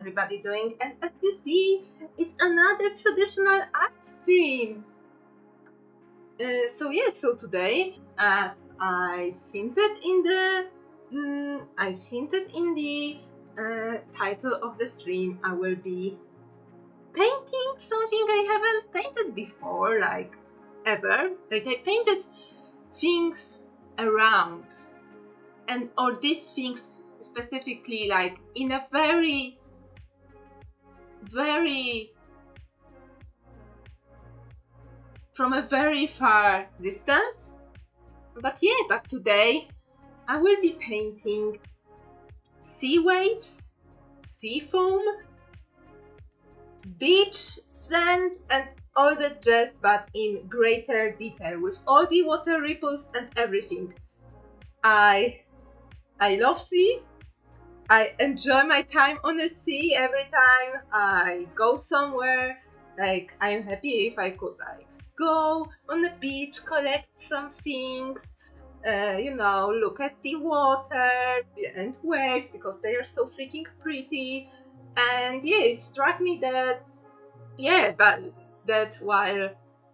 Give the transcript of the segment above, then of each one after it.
everybody doing? And as you see, it's another traditional art stream. So today, as I hinted in the title of the stream, I will be painting something I haven't painted before, like ever. Like I painted things around, or these things specifically, like in a very from a very far distance. But today I will be painting sea waves, sea foam, beach, sand, and all that jazz, but in greater detail, with all the water ripples and everything. I love sea. I enjoy my time on the sea every time I go somewhere. Like, I'm happy if I could go on the beach, collect some things, look at the water and waves because they are so freaking pretty. And it struck me that while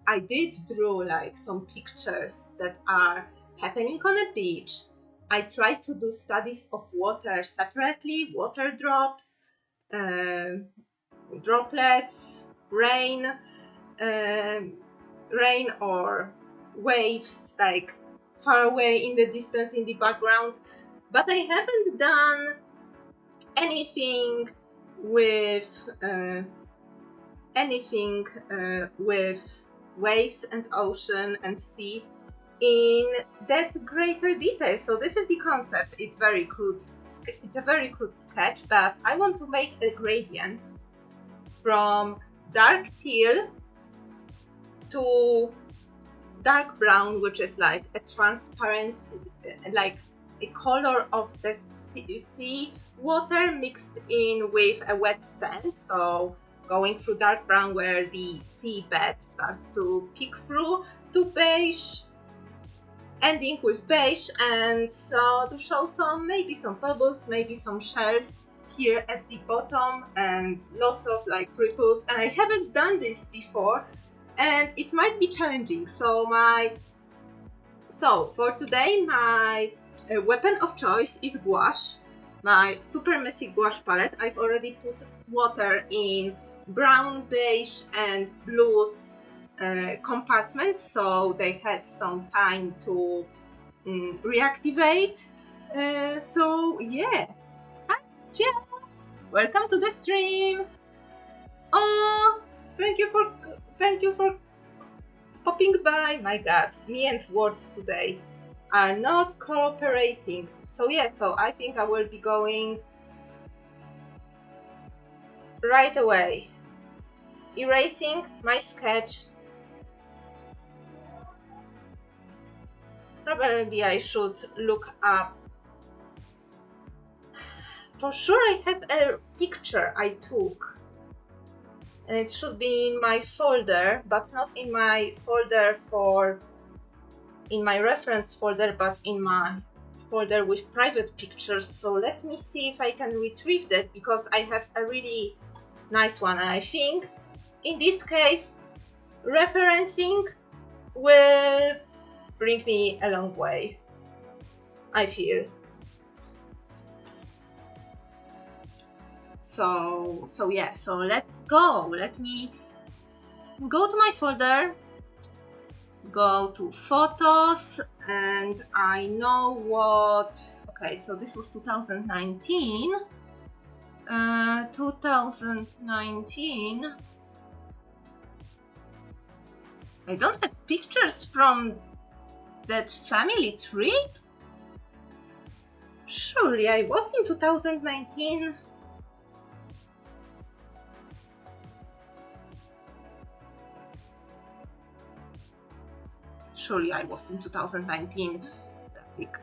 I did draw like some pictures that are happening on a beach, I tried to do studies of water separately, water drops, droplets, rain or waves like far away in the distance in the background. But I haven't done anything with waves and ocean and sea in that greater detail. So this is the concept. It's very crude. It's a very crude sketch, but I want to make a gradient from dark teal to dark brown, which is like a transparency, like a color of the sea water mixed in with a wet sand. So going through dark brown where the seabed starts to peek through, to beige, ending with beige, and so to show maybe some pebbles, maybe some shells here at the bottom, and lots of like ripples. And I haven't done this before, and it might be challenging. So for today, my weapon of choice is gouache, my super messy gouache palette. I've already put water in brown, beige, and blues compartments, so they had some time to reactivate. Hi Jad, welcome to the stream. Oh, thank you for popping by. My God, me and words today are not cooperating. So I think I will be going right away, erasing my sketch. Probably I should look up. For sure I have a picture I took, and it should be in my folder, but not in my folder in my reference folder, but in my folder with private pictures. So let me see if I can retrieve that, because I have a really nice one, and I think in this case referencing will bring me a long way, I feel. So let's go. Let me go to my folder, go to photos, and I know what. Okay, so this was 2019. 2019. I don't have pictures from that family trip. Surely I was in 2019. Surely I was in 2019, like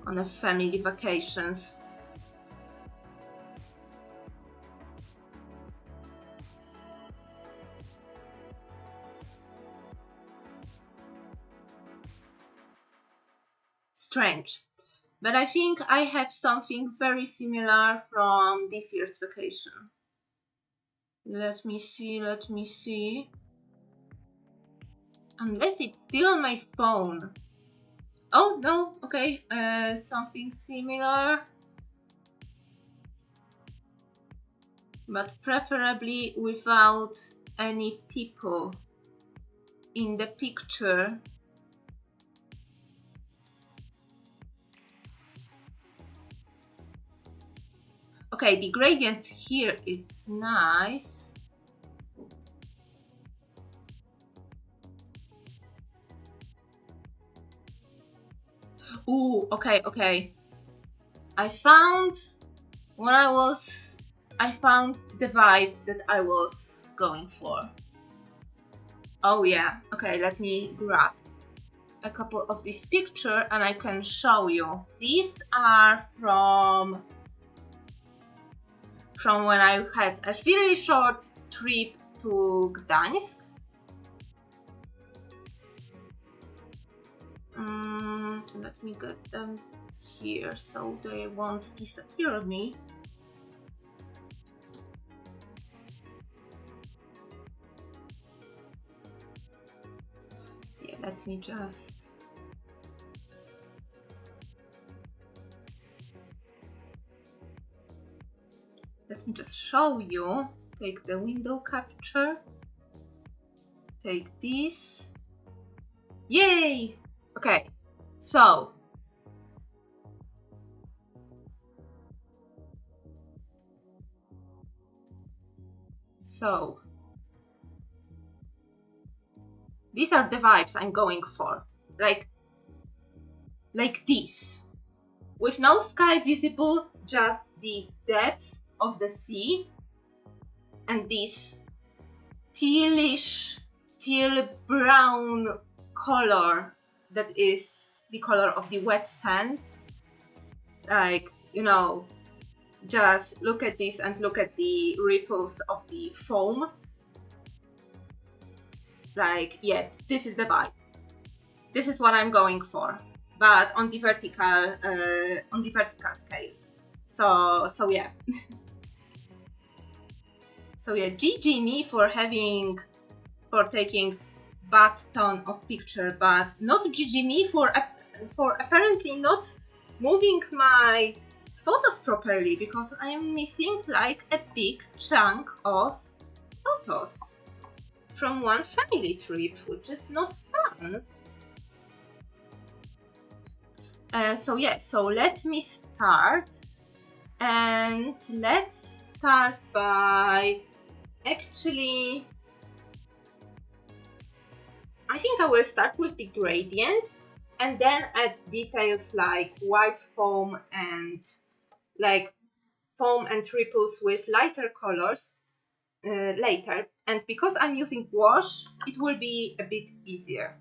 on a family vacations. Strange. But I think I have something very similar from this year's vacation. Let me see, let me see. Unless it's still on my phone. Oh, no, okay, something similar. But preferably without any people in the picture. Okay, the gradient here is nice. Ooh, okay, okay. I found the vibe that I was going for. Oh yeah, okay, let me grab a couple of these pictures and I can show you. These are from when I had a very short trip to Gdańsk. Let me get them here so they won't disappear on me. Yeah, let me just... show you. Take the window capture. Take this. Yay! Okay, so these are the vibes I'm going for, like this, with no sky visible, just the depth of the sea and this tealish, teal brown color that is the color of the wet sand. Like, you know, just look at this and look at the ripples of the foam. Like, yeah, this is the vibe. This is what I'm going for, but on the vertical scale. So yeah. So yeah, GG me for taking bad ton of picture, but not GG me for apparently not moving my photos properly, because I am missing like a big chunk of photos from one family trip, which is not fun. So yeah, so let me start, and let's start by actually, I think I will start with the gradient and then add details like white foam and ripples with lighter colors later. And because I'm using wash, it will be a bit easier.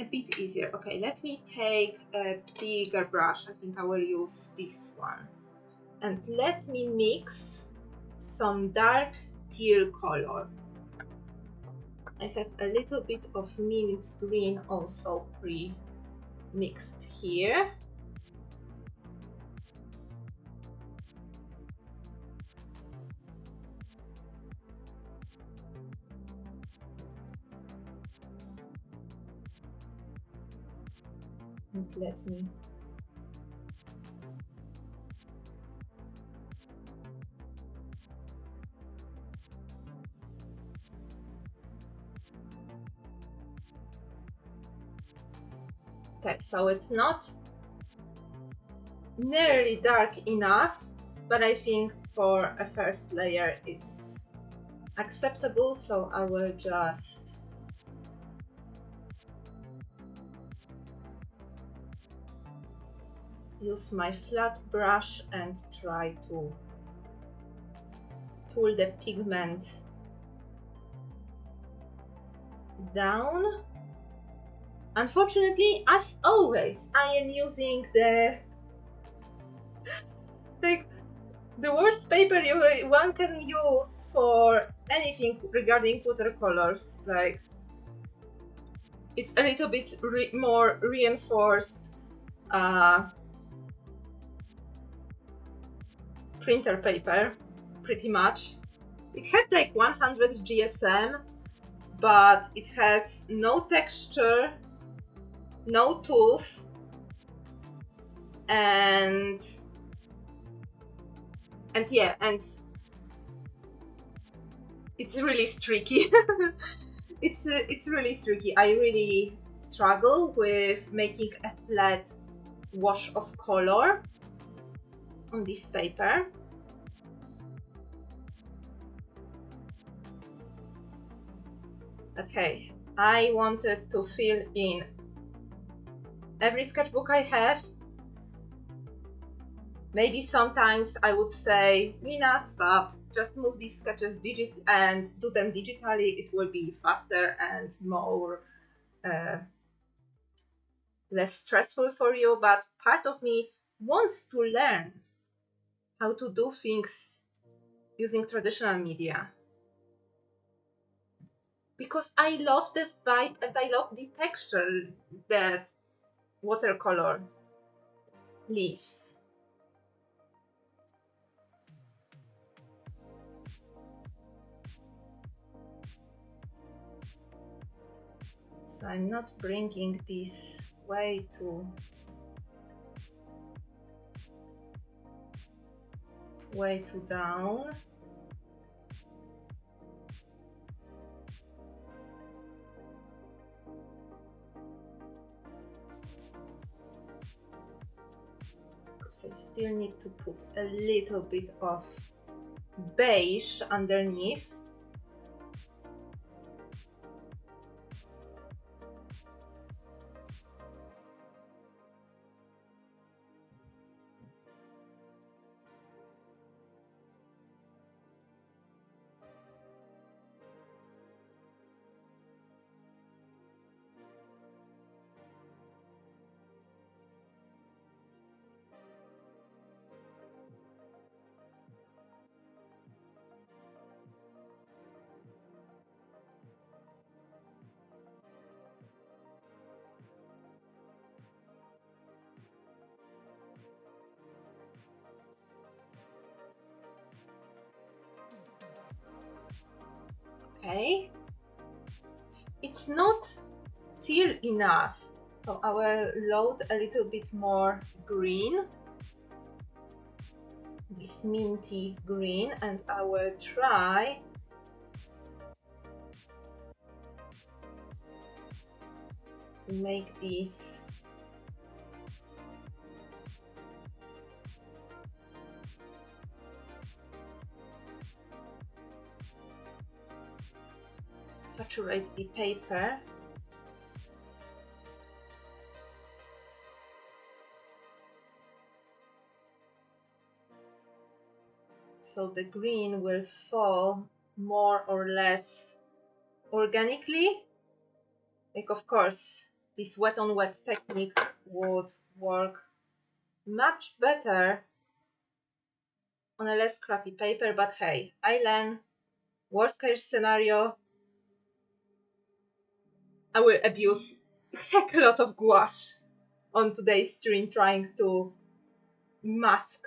Okay, let me take a bigger brush. I think I will use this one. And let me mix some dark teal color. I have a little bit of mint green also pre-mixed here. And let me okay, so it's not nearly dark enough, but I think for a first layer it's acceptable, so I will just use my flat brush and try to pull the pigment down. Unfortunately, as always, I am using the worst paper one can use for anything regarding watercolors. Like, it's a little bit more reinforced printer paper, pretty much. It has like 100 GSM, but it has no texture, no tooth, and yeah, and it's really streaky. It's really streaky. I really struggle with making a flat wash of color on this paper. Okay, I wanted to fill in every sketchbook I have. Maybe sometimes I would say, Nina, stop, just move these sketches and do them digitally. It will be faster and more less stressful for you. But part of me wants to learn how to do things using traditional media, because I love the vibe and I love the texture that watercolor leaves. So I'm not bringing this way too down. Because I still need to put a little bit of beige underneath. Okay, it's not teal enough, so I will load a little bit more green, this minty green, and I will try to make this saturate the paper. So the green will fall more or less organically. Like, of course, this wet on wet technique would work much better on a less crappy paper, but hey, I learn. Worst case scenario, I will abuse heck a lot of gouache on today's stream trying to mask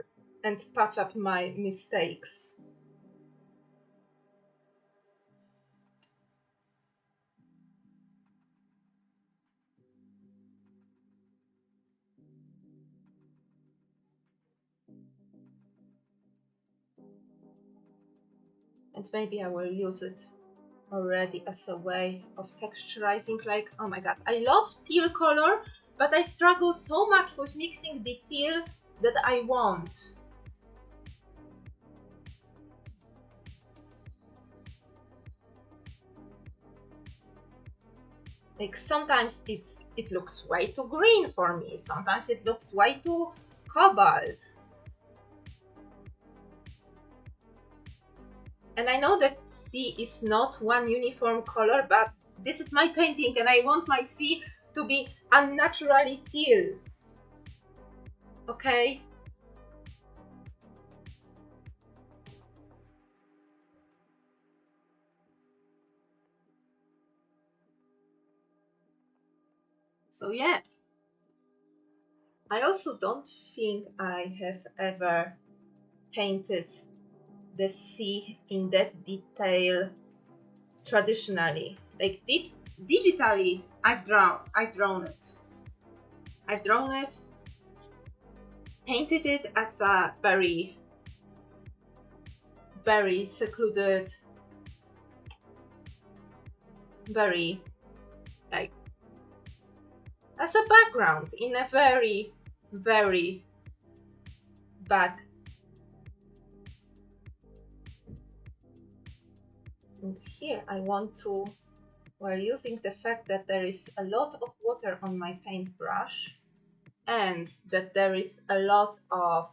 and patch up my mistakes. And maybe I will use it already as a way of texturizing. Like, oh my god, I love teal color, but I struggle so much with mixing the teal that I want. Like, sometimes it looks way too green for me, sometimes it looks way too cobalt. And I know that sea is not one uniform color, but this is my painting and I want my sea to be unnaturally teal. Okay? So yeah. I also don't think I have ever painted the sea in that detail traditionally. Like digitally, I've drawn it. I've drawn it, painted it as a very, very secluded, very, like, as a background in a very, very back. And here I want to, while using the fact that there is a lot of water on my paintbrush and that there is a lot of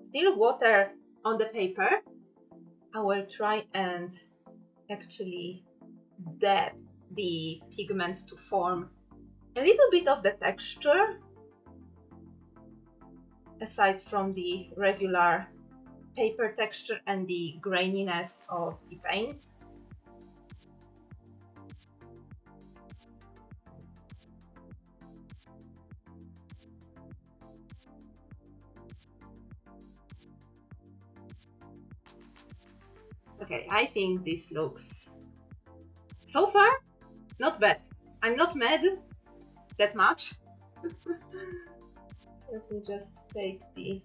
still water on the paper, I will try and actually dab the pigment to form a little bit of the texture aside from the regular paper texture and the graininess of the paint. Okay, I think this looks, so far, not bad. I'm not mad that much. Let me just take the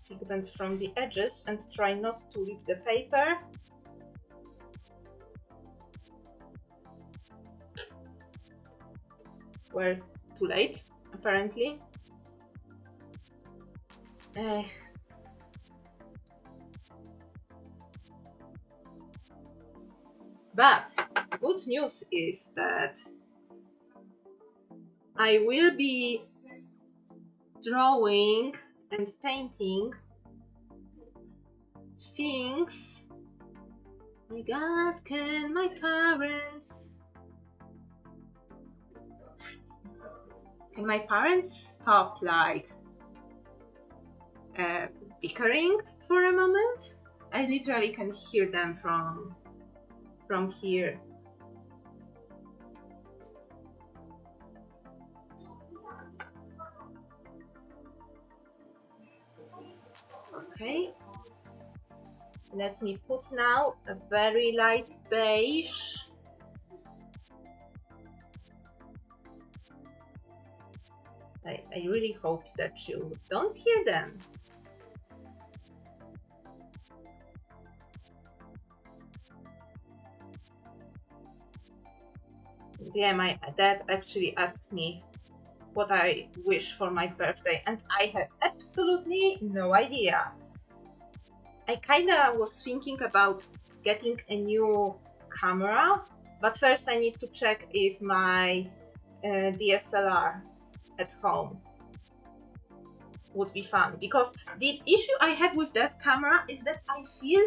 pigment from the edges and try not to rip the paper. Well, too late, apparently. But good news is that I will be drawing and painting things. My God, can my parents stop like bickering for a moment? I literally can hear them from here. Okay. Let me put now a very light beige. I really hope that you don't hear them. Yeah, my dad actually asked me what I wish for my birthday, and I have absolutely no idea. I kinda was thinking about getting a new camera, but first I need to check if my DSLR at home would be fun, because the issue I have with that camera is that I feel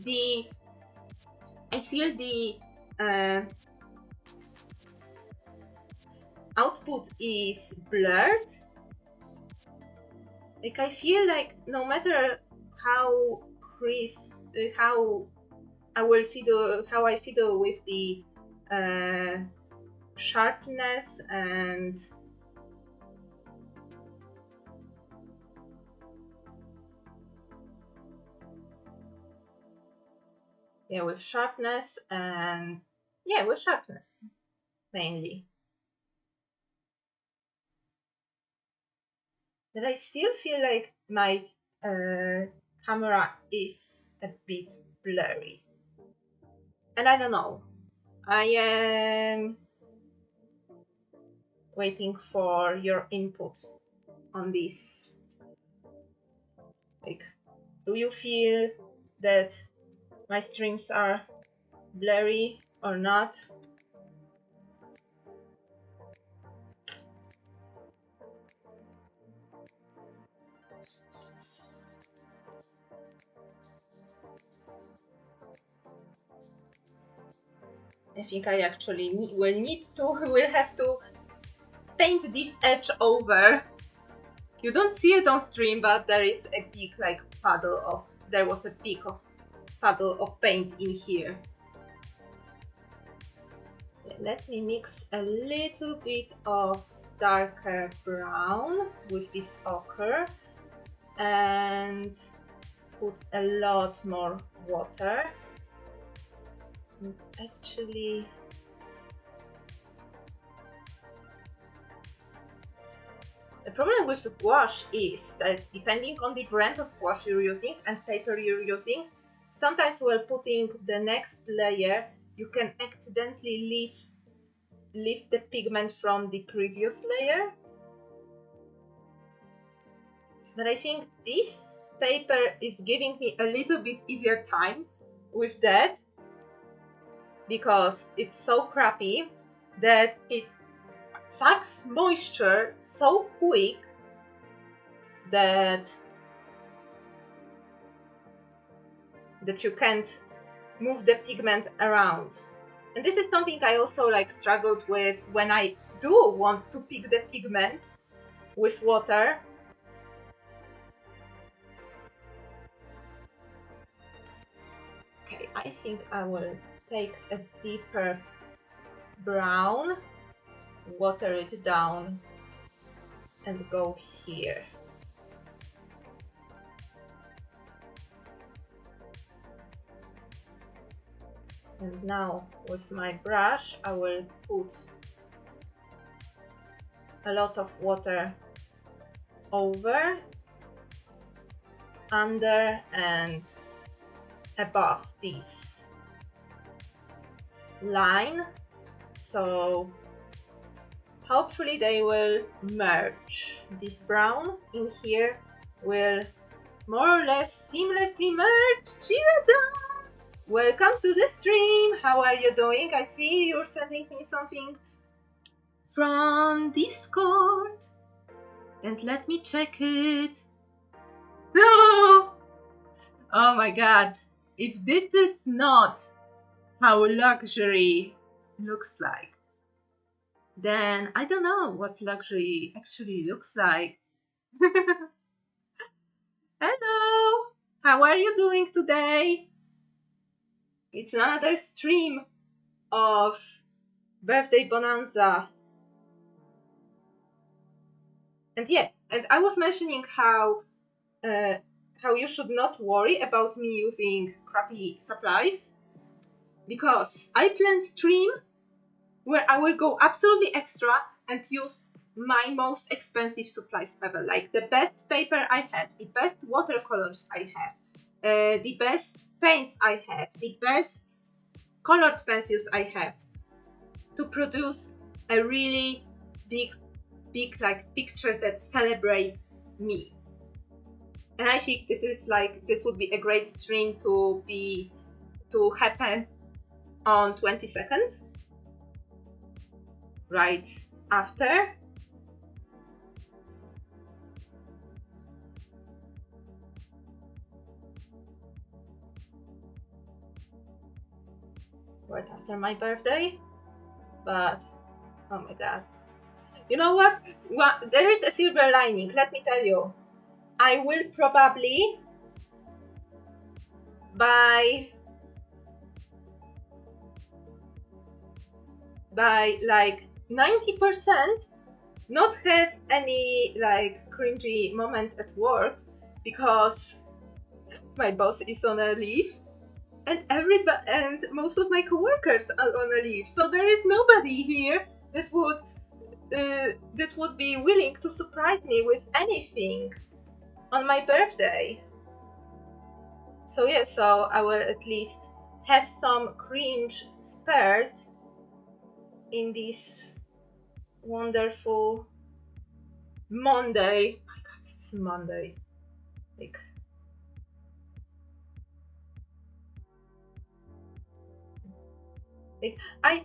the output is blurred. Like, I feel like no matter how I fiddle with the sharpness and with sharpness mainly, that I still feel like my camera is a bit blurry. And I don't know. I am waiting for your input on this. Like, do you feel that my streams are blurry or not? I think I actually will have to paint this edge over. You don't see it on stream, but there is a big like there was a big puddle of paint in here. Let me mix a little bit of darker brown with this ochre and put a lot more water. And actually, the problem with the gouache is that depending on the brand of gouache you're using and paper you're using, sometimes while putting the next layer, you can accidentally lift the pigment from the previous layer. But I think this paper is giving me a little bit easier time with that, because it's so crappy that it sucks moisture so quick that you can't move the pigment around. And this is something I also like struggled with when I do want to pick the pigment with water. Okay, I think I will take a deeper brown, water it down, and go here. And now with my brush, I will put a lot of water over, under, and above this line, so hopefully they will merge. This brown in here will more or less seamlessly merge. Jaded! Welcome to the stream! How are you doing? I see you're sending me something from Discord. And let me check it. No! Oh my god. If this is not how luxury looks like, then I don't know what luxury actually looks like. Hello! How are you doing today? It's another stream of Birthday Bonanza. And yeah, and I was mentioning how you should not worry about me using crappy supplies, because I plan stream where I will go absolutely extra and use my most expensive supplies ever, like the best paper I have, the best watercolors I have, the best paints I have, the best colored pencils I have, to produce a really big like picture that celebrates me. And I think this would be a great stream to happen on 22nd, right after. Right after my birthday, but oh my god. You know what? There is a silver lining, let me tell you. I will probably by like 90% not have any like cringy moment at work, because my boss is on a leave and most of my coworkers are on a leave, so there is nobody here that would be willing to surprise me with anything on my birthday. So yeah, so I will at least have some cringe spared in this wonderful Monday. Oh my god, it's Monday. I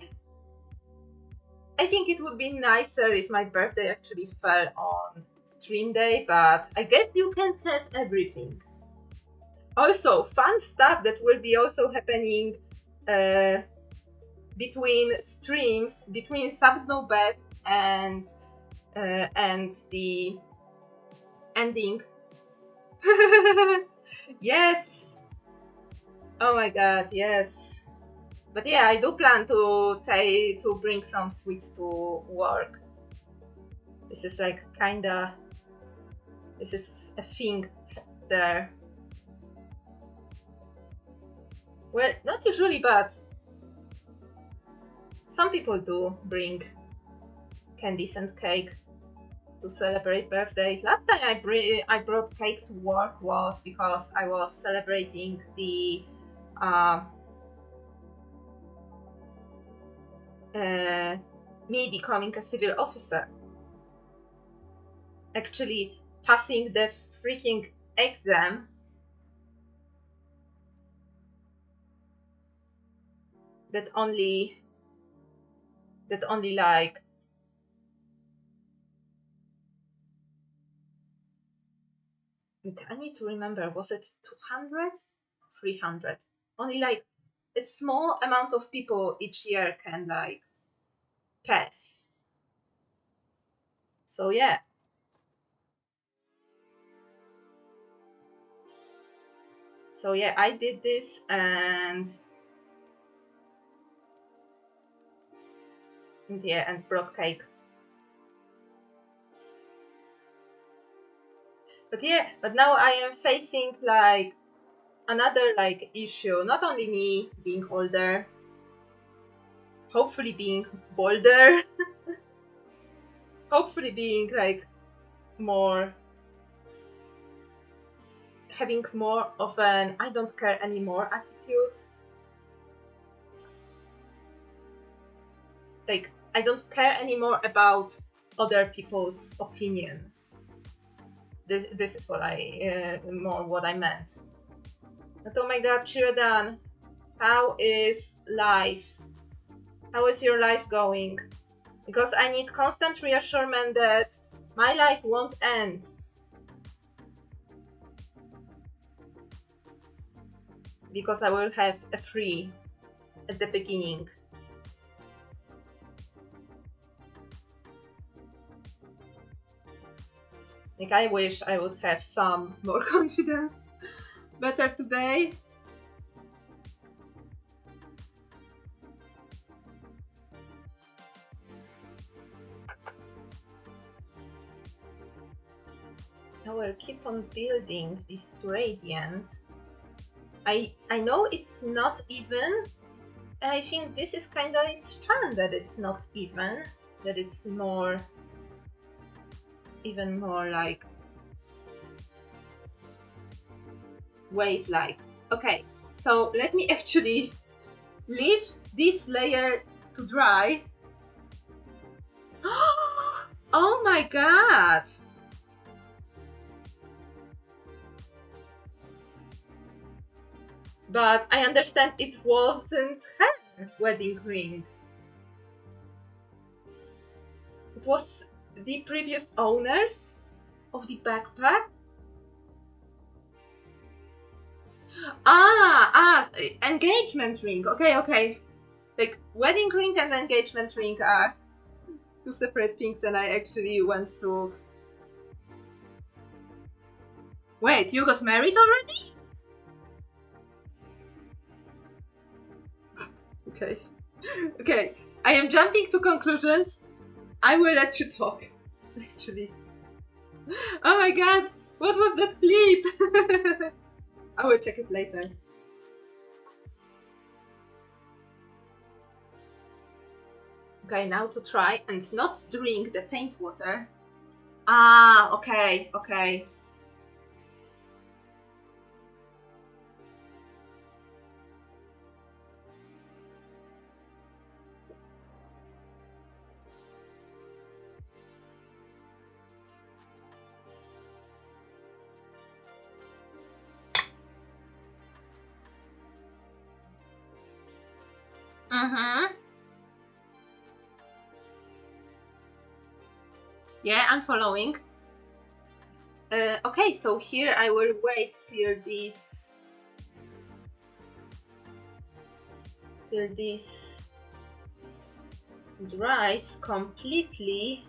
think it would be nicer if my birthday actually fell on stream day, but I guess you can't have everything. Also, fun stuff that will be also happening between streams, between Subs No Best and the ending. Yes. Oh my god, yes. But yeah, I do plan to bring some sweets to work. This is like kinda. This is a thing there. Well, not usually, but some people do bring candies and cake to celebrate birthday. Last time I brought cake to work was because I was celebrating the me becoming a civil officer. Actually passing the freaking exam. That only like I need to remember, was it 200? 300? Only like a small amount of people each year can like pass. So yeah. So yeah, I did this and yeah, and brought cake. But yeah, but now I am facing like another like issue. Not only me being older, hopefully being bolder, hopefully being like more, having more of an I don't care anymore attitude. Like I don't care anymore about other people's opinion. This is what I more what I meant. But oh my god, Shiradan, how is life? How is your life going? Because I need constant reassurance that my life won't end. Because I will have a free at the beginning. Like I wish I would have some more confidence better today. I will keep on building this gradient. I know it's not even. I think this is kind of its charm, that it's not even, that it's more, even more like wave-like. Okay, so let me actually leave this layer to dry. Oh my god! But I understand it wasn't her wedding ring. It was the previous owners of the backpack. Engagement ring. Okay. Like wedding ring and engagement ring are two separate things, and I actually went to. Wait, you got married already? Okay. I am jumping to conclusions. I will let you talk. Actually. Oh my god, what was that clip? I will check it later. Okay, now to try and not drink the paint water. Okay. Yeah, I'm following. Okay, so here I will wait till this dries completely.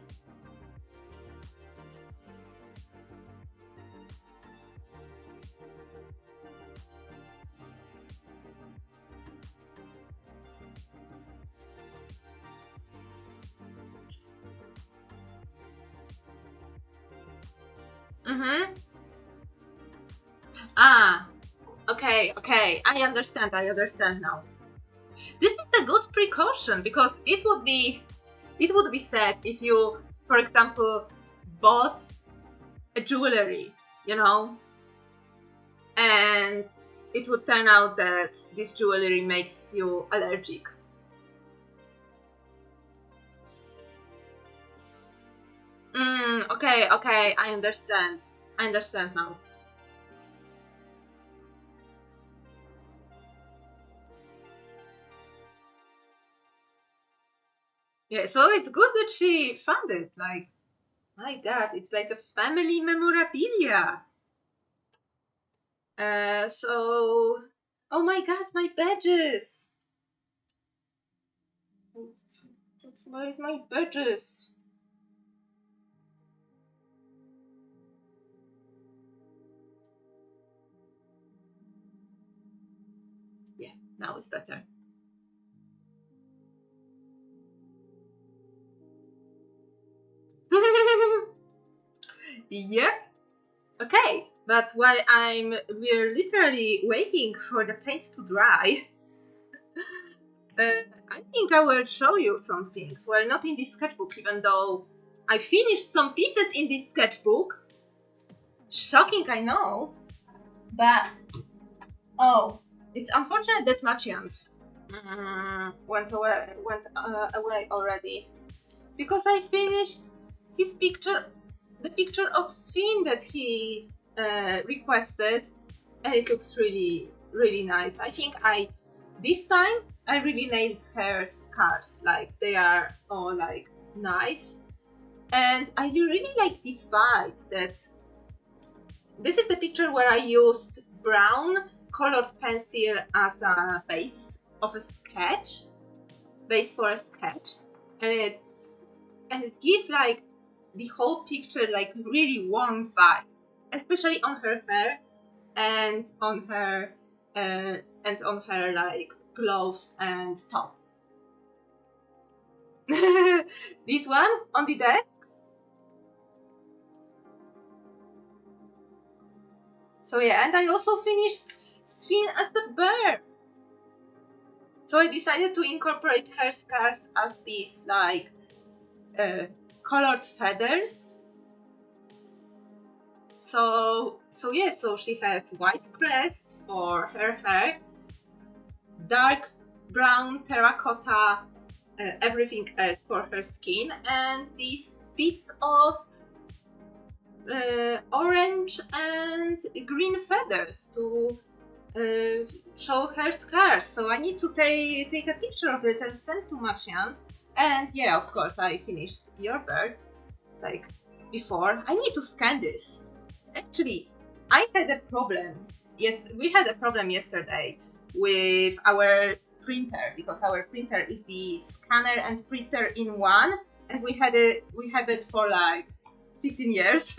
Mm-hmm. Ah, okay, okay. I understand now. This is a good precaution because it would be sad if you, for example, bought a jewelry, you know, and it would turn out that this jewelry makes you allergic. Okay, okay, I understand. I understand now. Yeah, so it's good that she found it. Like, my God, it's like a family memorabilia. So, oh my God, my badges. What's my badges? Yeah, now it's better. Yep. Okay, but while we're literally waiting for the paint to dry, I think I will show you some things. Well, not in this sketchbook, even though I finished some pieces in this sketchbook. Shocking, I know, but oh, it's unfortunate that Machiant went away already, because I finished his picture, the picture of Sven that he requested, and it looks really, really nice. I think this time I really nailed her scars. Like, they are all like nice, and I really like the vibe that this is the picture where I used brown colored pencil as a base for a sketch, and it gives like the whole picture like really warm vibe, especially on her hair and on her like gloves and top. This one on the desk. So yeah, and I also finished Sven as the bear. So I decided to incorporate her scars as these like colored feathers. So yeah, so she has white crest for her hair, dark brown terracotta everything else for her skin, and these bits of orange and green feathers to show her scars. So I need to take a picture of it and send to Machiant. And yeah, of course, I finished your bird like before. I need to scan this. Actually, I had a problem. Yes, we had a problem yesterday with our printer, because our printer is the scanner and printer in one, and we have it for like 15 years.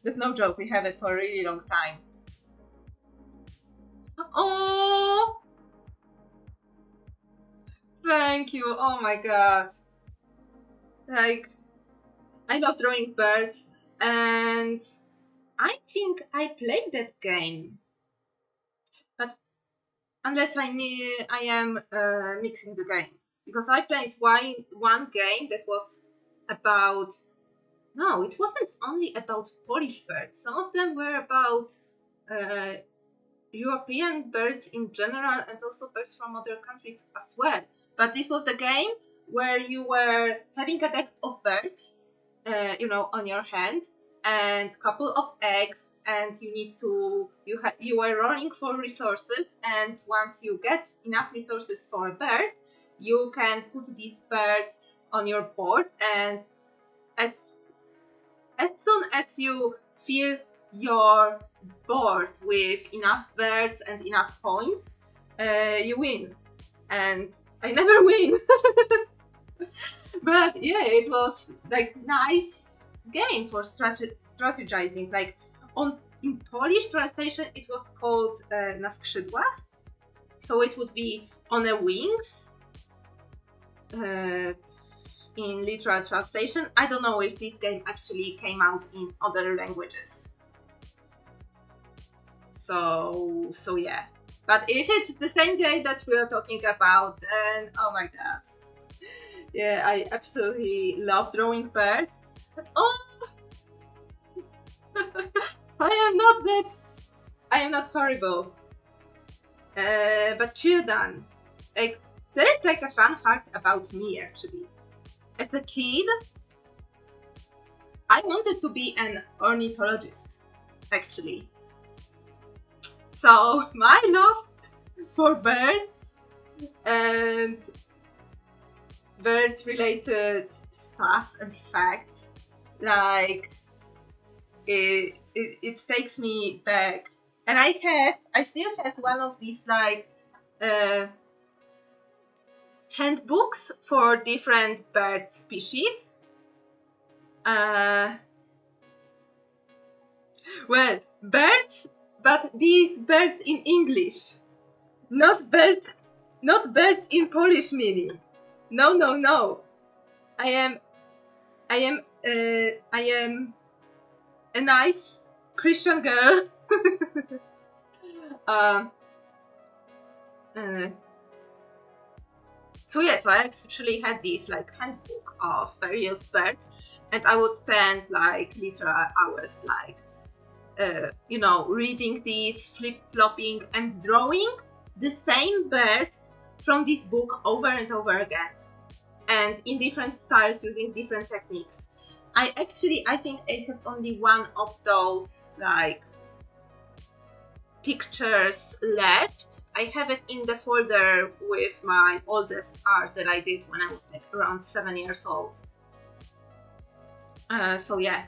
That's no joke. We have it for a really long time. Oh, thank you. Oh my God. Like, I love drawing birds, and I think I played that game, but unless I am mixing the game, because I played one game that was about. No, it wasn't only about Polish birds. Some of them were about uh, European birds in general, and also birds from other countries as well. But this was the game where you were having a deck of birds, on your hand, and couple of eggs, and you were rolling for resources, and once you get enough resources for a bird, you can put this bird on your board, and as soon as you fill your board with enough birds and enough points, you win. And I never win. But yeah, it was like nice game for strategizing. Like in Polish translation, it was called na skrzydłach, so it would be on the wings. In literal translation, I don't know if this game actually came out in other languages. So yeah. But if it's the same game that we are talking about, then oh my god. Yeah, I absolutely love drawing birds. Oh, I am not horrible. But children, like there is like a fun fact about me actually. As a kid, I wanted to be an ornithologist, actually. So my love for birds and bird-related stuff and facts, like it takes me back. And I still have one of these like handbooks for different bird species. Well, birds, but these birds in English, not birds in Polish meaning. No. I am a nice Christian girl. So yeah, so I actually had this like handbook of various birds, and I would spend like literal hours like reading these, flip-flopping and drawing the same birds from this book over and over again, and in different styles using different techniques. I think I have only one of those like pictures left. I have it in the folder with my oldest art that I did when I was like around 7 years old. So yeah,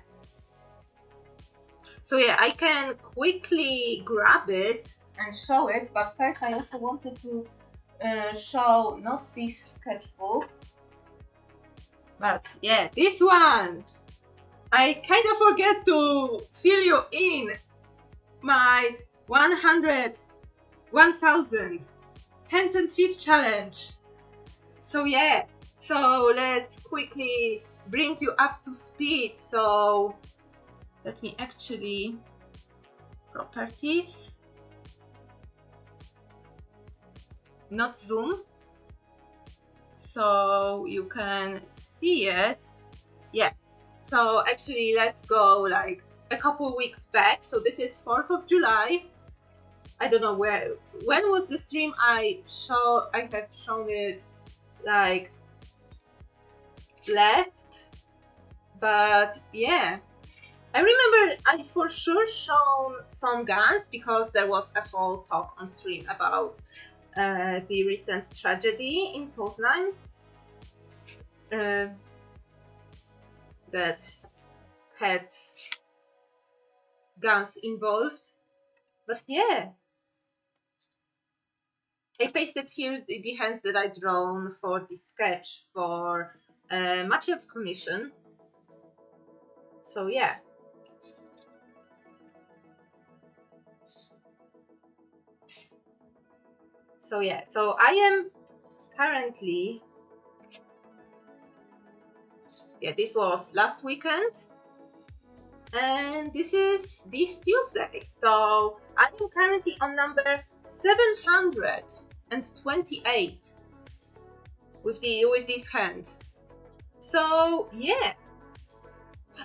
I can quickly grab it and show it, but first I also wanted to show not this sketchbook, but yeah, this one. I kind of forget to fill you in my 1,000 Tencent Feet challenge. So yeah, so let's quickly bring you up to speed. So let me actually properties, not zoom, so you can see it. Yeah, so actually let's go like a couple weeks back. So this is 4th of July. I don't know when was the stream I have shown it like last, but yeah, I remember I for sure shown some guns because there was a whole talk on stream about the recent tragedy in Poznań that had guns involved. But yeah, I pasted here the hands that I drawn for the sketch for Maciej's commission. So yeah. So yeah, so I am currently, this was last weekend, and this is this Tuesday. So I am currently on number 728 with this hand. So yeah,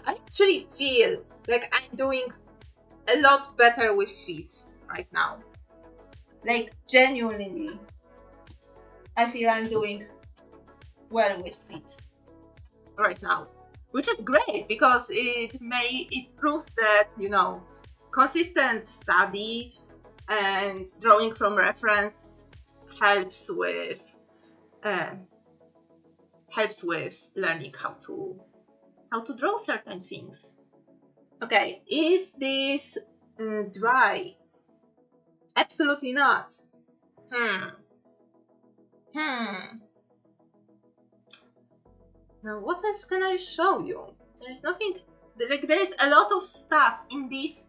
I actually feel like I'm doing a lot better with feet right now. Like genuinely, I feel I'm doing well with feet right now, which is great because it proves that consistent study and drawing from reference helps with learning how to draw certain things. Okay, is this dry? Absolutely not. Now, what else can I show you? There is nothing. Like, there is a lot of stuff in this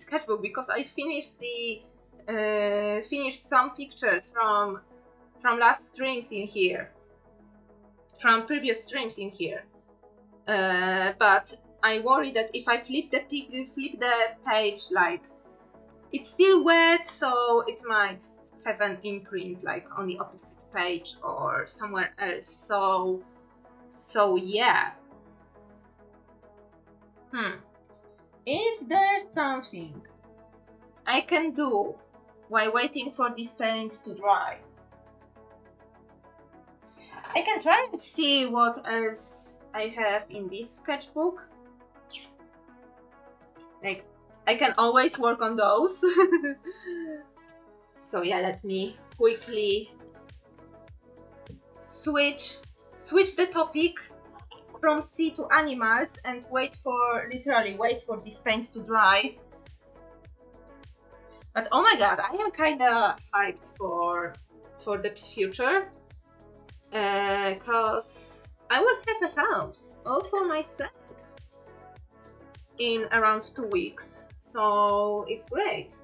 sketchbook because I finished the finished some pictures from last streams in here, from previous streams in here. But I worry that if I flip the page, like, it's still wet, so it might have an imprint like on the opposite page or somewhere else. So yeah. Is there something I can do while waiting for this paint to dry? I can try and see what else I have in this sketchbook. Like, I can always work on those. So yeah, let me quickly switch the topic from sea to animals and literally wait for this paint to dry. But oh my god, I am kinda hyped for the future, cause I will have a house all for myself in around 2 weeks, so it's great.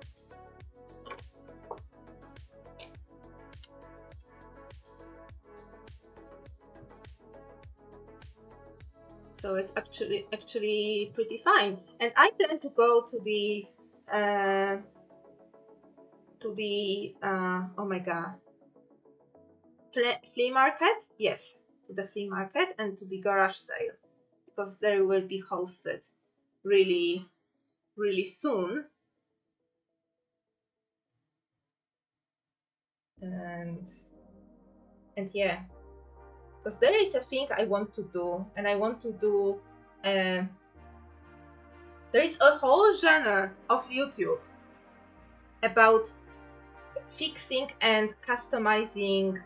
So it's actually pretty fine, and I plan to go to the oh my god, flea market. Yes, to the flea market and to the garage sale, because they will be hosted really soon. And yeah, because there is a thing I want to do, and I want to do there is a whole genre of YouTube about fixing and customizing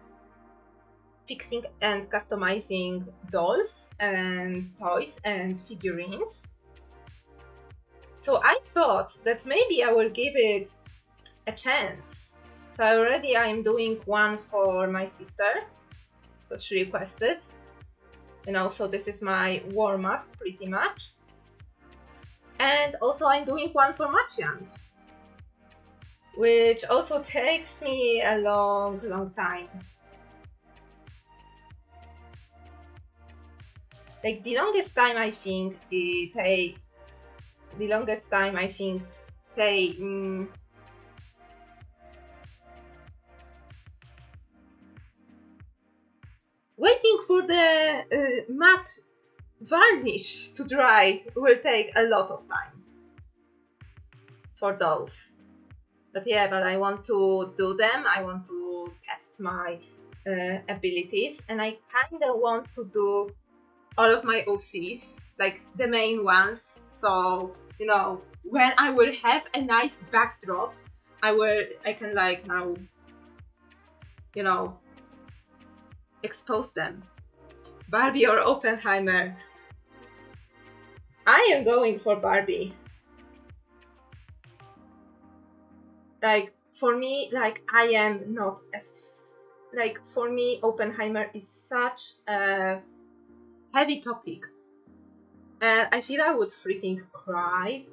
dolls and toys and figurines. So I thought that maybe I will give it a chance. So already I'm doing one for my sister, because she requested. And also this is my warm-up pretty much. And also I'm doing one for Machiand, which also takes me a long time. Like, the longest time I think waiting for the matte varnish to dry will take a lot of time for those. But yeah, but I want to do them. I want to test my abilities, and I kind of want to do all of my OCs, like the main ones. So, you know, when I will have a nice backdrop, I can like now, you know, expose them. Barbie or Oppenheimer? I am going for Barbie. Like, for me, like, I am not like, for me, Oppenheimer is such a heavy topic, and I feel I would freaking cry.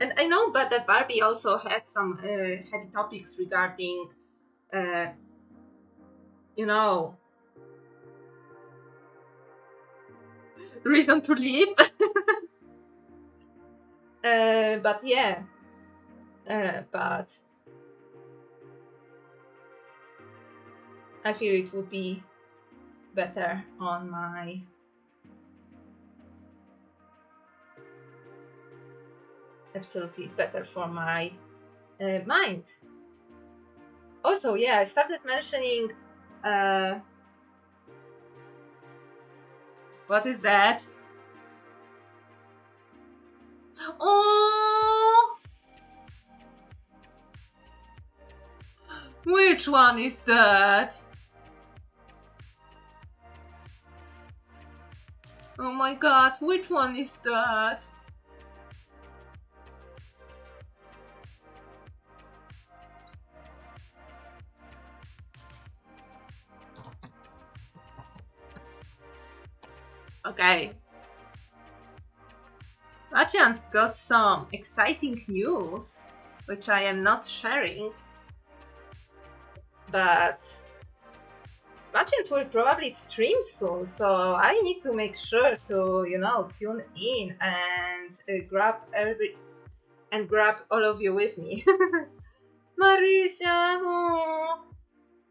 And I know, but that Barbie also has some heavy topics regarding, you know, reason to live. But yeah, but I feel it would be better on my absolutely better for my mind. Also, yeah, I started mentioning what is that? Oh, which one is that? Oh my god, which one is that? Okay. Rajan's got some exciting news, which I am not sharing, but Rajan will probably stream soon, so I need to make sure to, you know, tune in and grab all of you with me. Marisha, oh,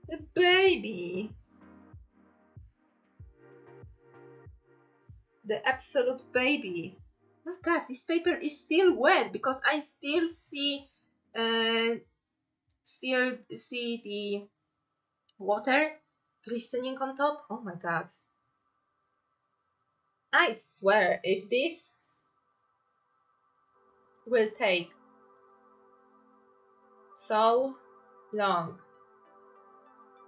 the baby. The absolute baby. Oh god, this paper is still wet because I still see the water glistening on top. Oh my god. I swear, if this will take so long,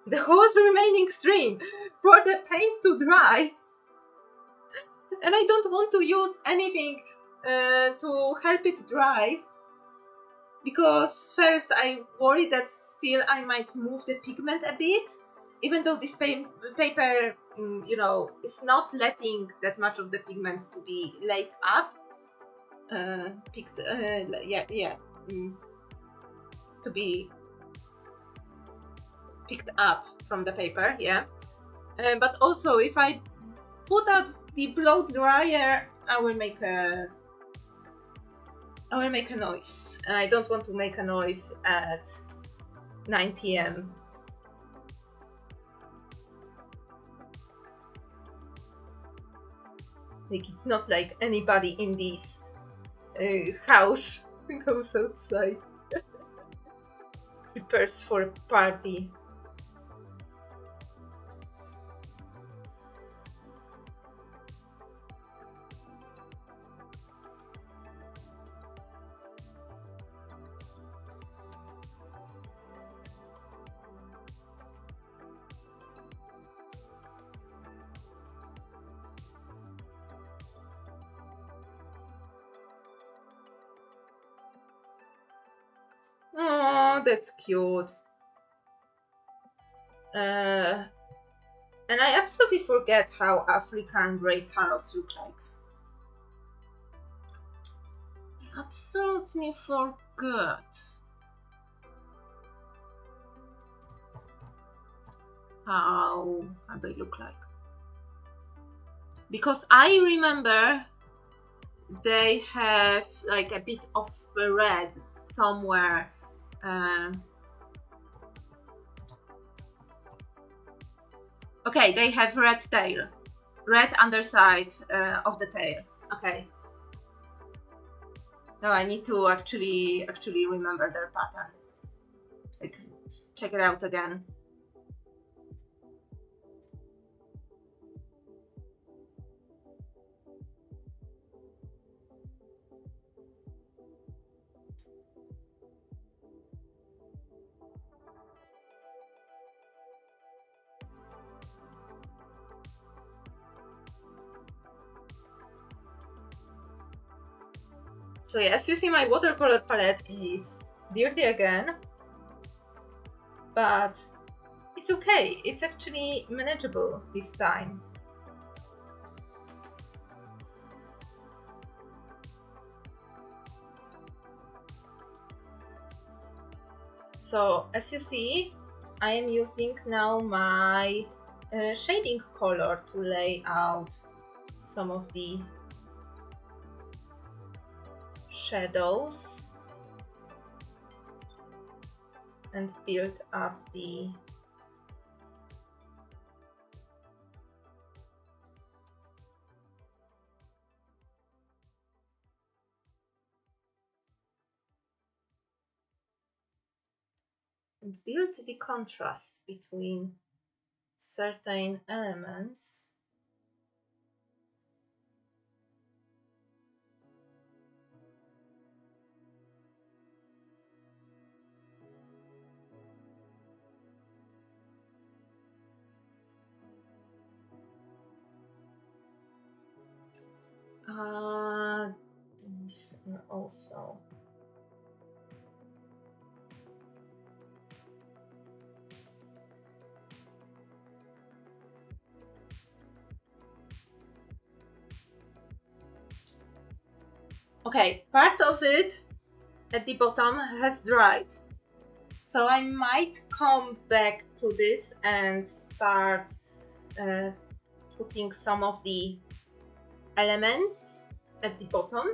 the whole remaining stream for the paint to dry, and I don't want to use anything to help it dry, because first I worry that still I might move the pigment a bit, even though this paper, you know, is not letting that much of the pigment to be laid up, to be picked up from the paper, yeah. But also, if I put up the blow dryer, I will make a noise, and I don't want to make a noise at 9 p.m. Like, it's not like anybody in this house goes outside, prepares for a party. Oh, that's cute. And I absolutely forget how African grey parrots look like. Absolutely forgot how they look like. Because I remember they have like a bit of red somewhere. Okay, they have red tail, red underside of the tail. Okay. No, I need to actually remember their pattern. Like, check it out again. So yeah, as you see, my watercolor palette is dirty again, but it's okay. It's actually manageable this time. So as you see, I am using now my shading color to lay out some of the shadows and build up the contrast between certain elements. These are also Okay, part of it at the bottom has dried. So I might come back to this and start putting some of the elements at the bottom.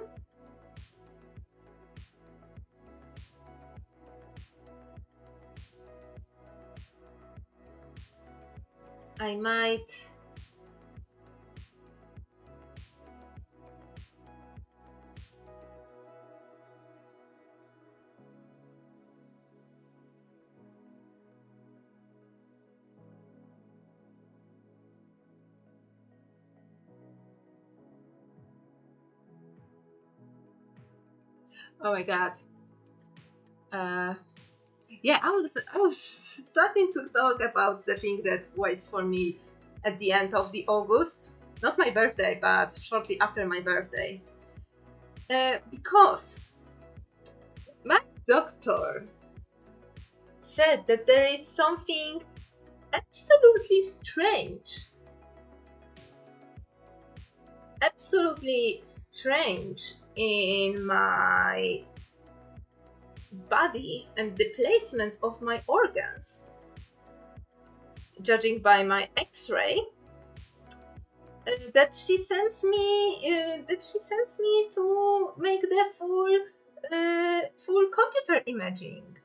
I might oh my god. Yeah, I was starting to talk about the thing that waits for me at the end of the August. Not my birthday, but shortly after my birthday. Because my doctor said that there is something absolutely strange in my body and the placement of my organs. Judging by my X-ray, that she sends me to make the full computer imaging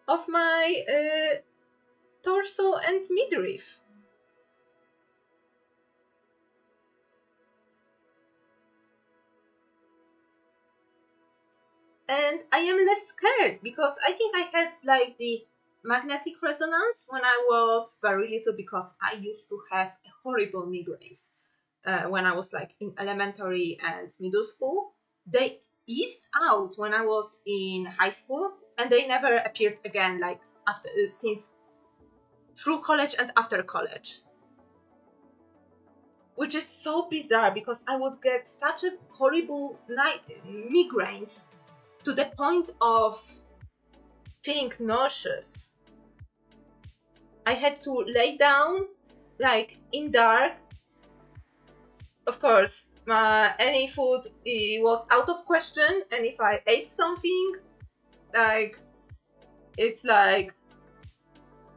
of my torso and midriff. And I am less scared because I think I had like the magnetic resonance when I was very little, because I used to have horrible migraines when I was like in elementary and middle school. They eased out when I was in high school, and they never appeared again, like after since through college and after college. Which is so bizarre because I would get such a horrible migraines to the point of feeling nauseous. I had to lay down like in dark. Of course, any food was out of question, and if I ate something, like it's like,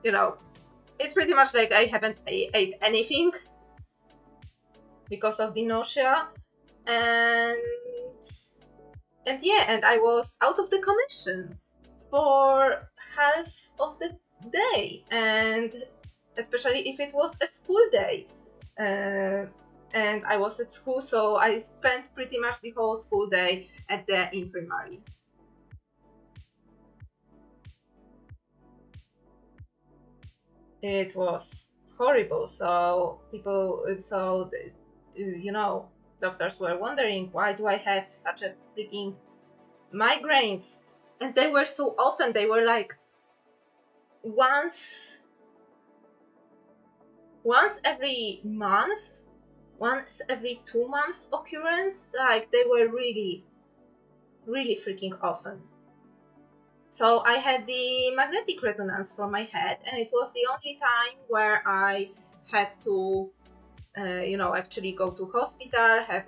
you know, it's pretty much like I haven't ate anything because of the nausea. And I was out of the commission for half of the day, and especially if it was a school day. And I was at school, so I spent pretty much the whole school day at the infirmary. It was horrible. So doctors were wondering, why do I have such a freaking migraines? And they were so often. They were like once every month, once every 2 month occurrence. Like they were really, really freaking often. So I had the magnetic resonance for my head, and it was the only time where I had to actually go to hospital, have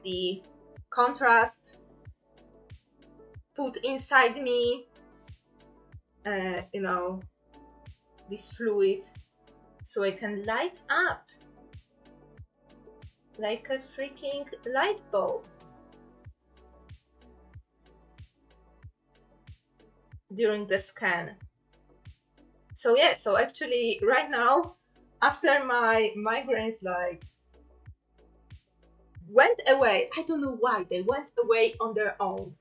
the contrast put inside me, this fluid, so I can light up like a freaking light bulb during the scan. So yeah, so actually right now, after my migraines like went away, I don't know why they went away on their own.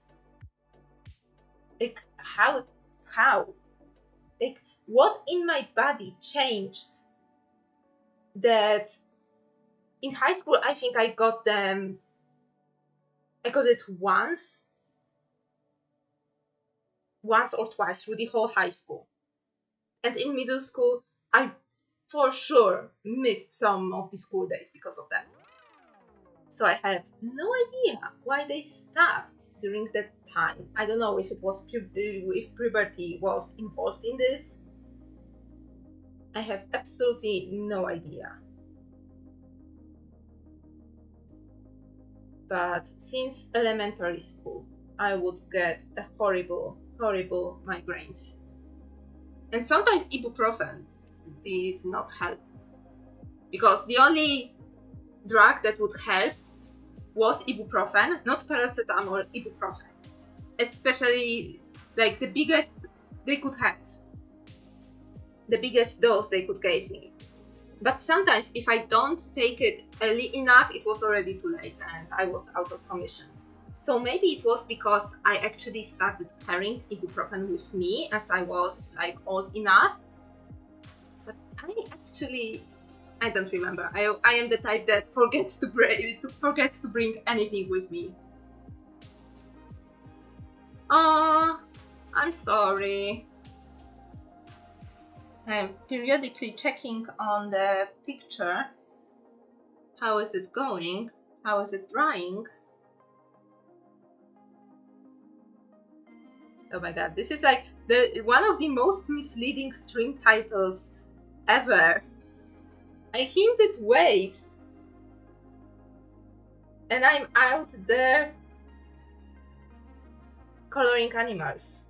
Like how? Like what in my body changed that in high school I think I got it once or twice through the whole high school. And in middle school, I for sure missed some of the school days because of that. So I have no idea why they stopped during that time. I don't know if it was if puberty was involved in this. I have absolutely no idea. But since elementary school, I would get a horrible migraines. And sometimes ibuprofen did not help. Because the only drug that would help was ibuprofen, not paracetamol, ibuprofen. Especially like the biggest they could have. The biggest dose they could give me. But sometimes if I don't take it early enough, it was already too late and I was out of commission. So maybe it was because I actually started carrying ibuprofen with me as I was like old enough. But I don't remember. I am the type that forgets to bring anything with me. Oh, I'm sorry. I'm periodically checking on the picture. How is it going? How is it drying? Oh my god, this is like one of the most misleading stream titles ever. I hinted waves, and I'm out there coloring animals.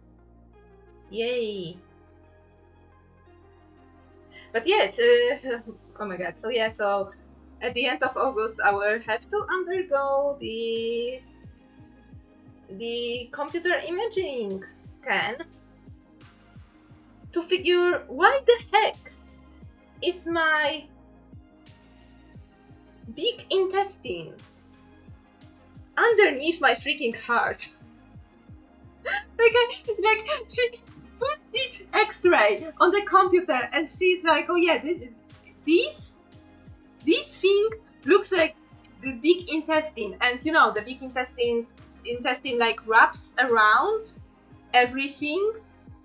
Yay! But yes, oh my god, so yeah, so at the end of August I will have to undergo the computer imaging scan to figure why the heck is my big intestine underneath my freaking heart. like she put the X-ray on the computer and she's like, oh yeah, this thing looks like the big intestine, and you know the big intestine like wraps around everything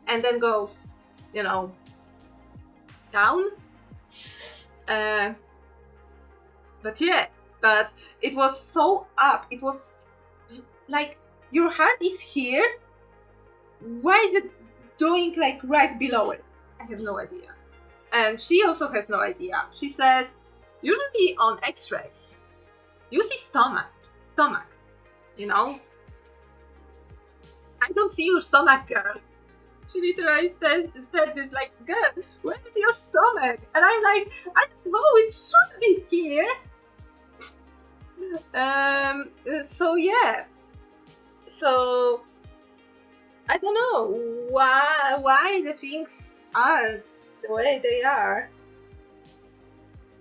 and then goes, you know, down. But yeah, but it was so up. It was like your heart is here. Why is it doing like right below it? I have no idea. And she also has no idea. She says, usually on X-rays, you see stomach, you know? I don't see your stomach, girl. She literally said this, like, girl, where is your stomach? And I'm like, I don't know, it should be here. So yeah. So I don't know why the things are the way they are.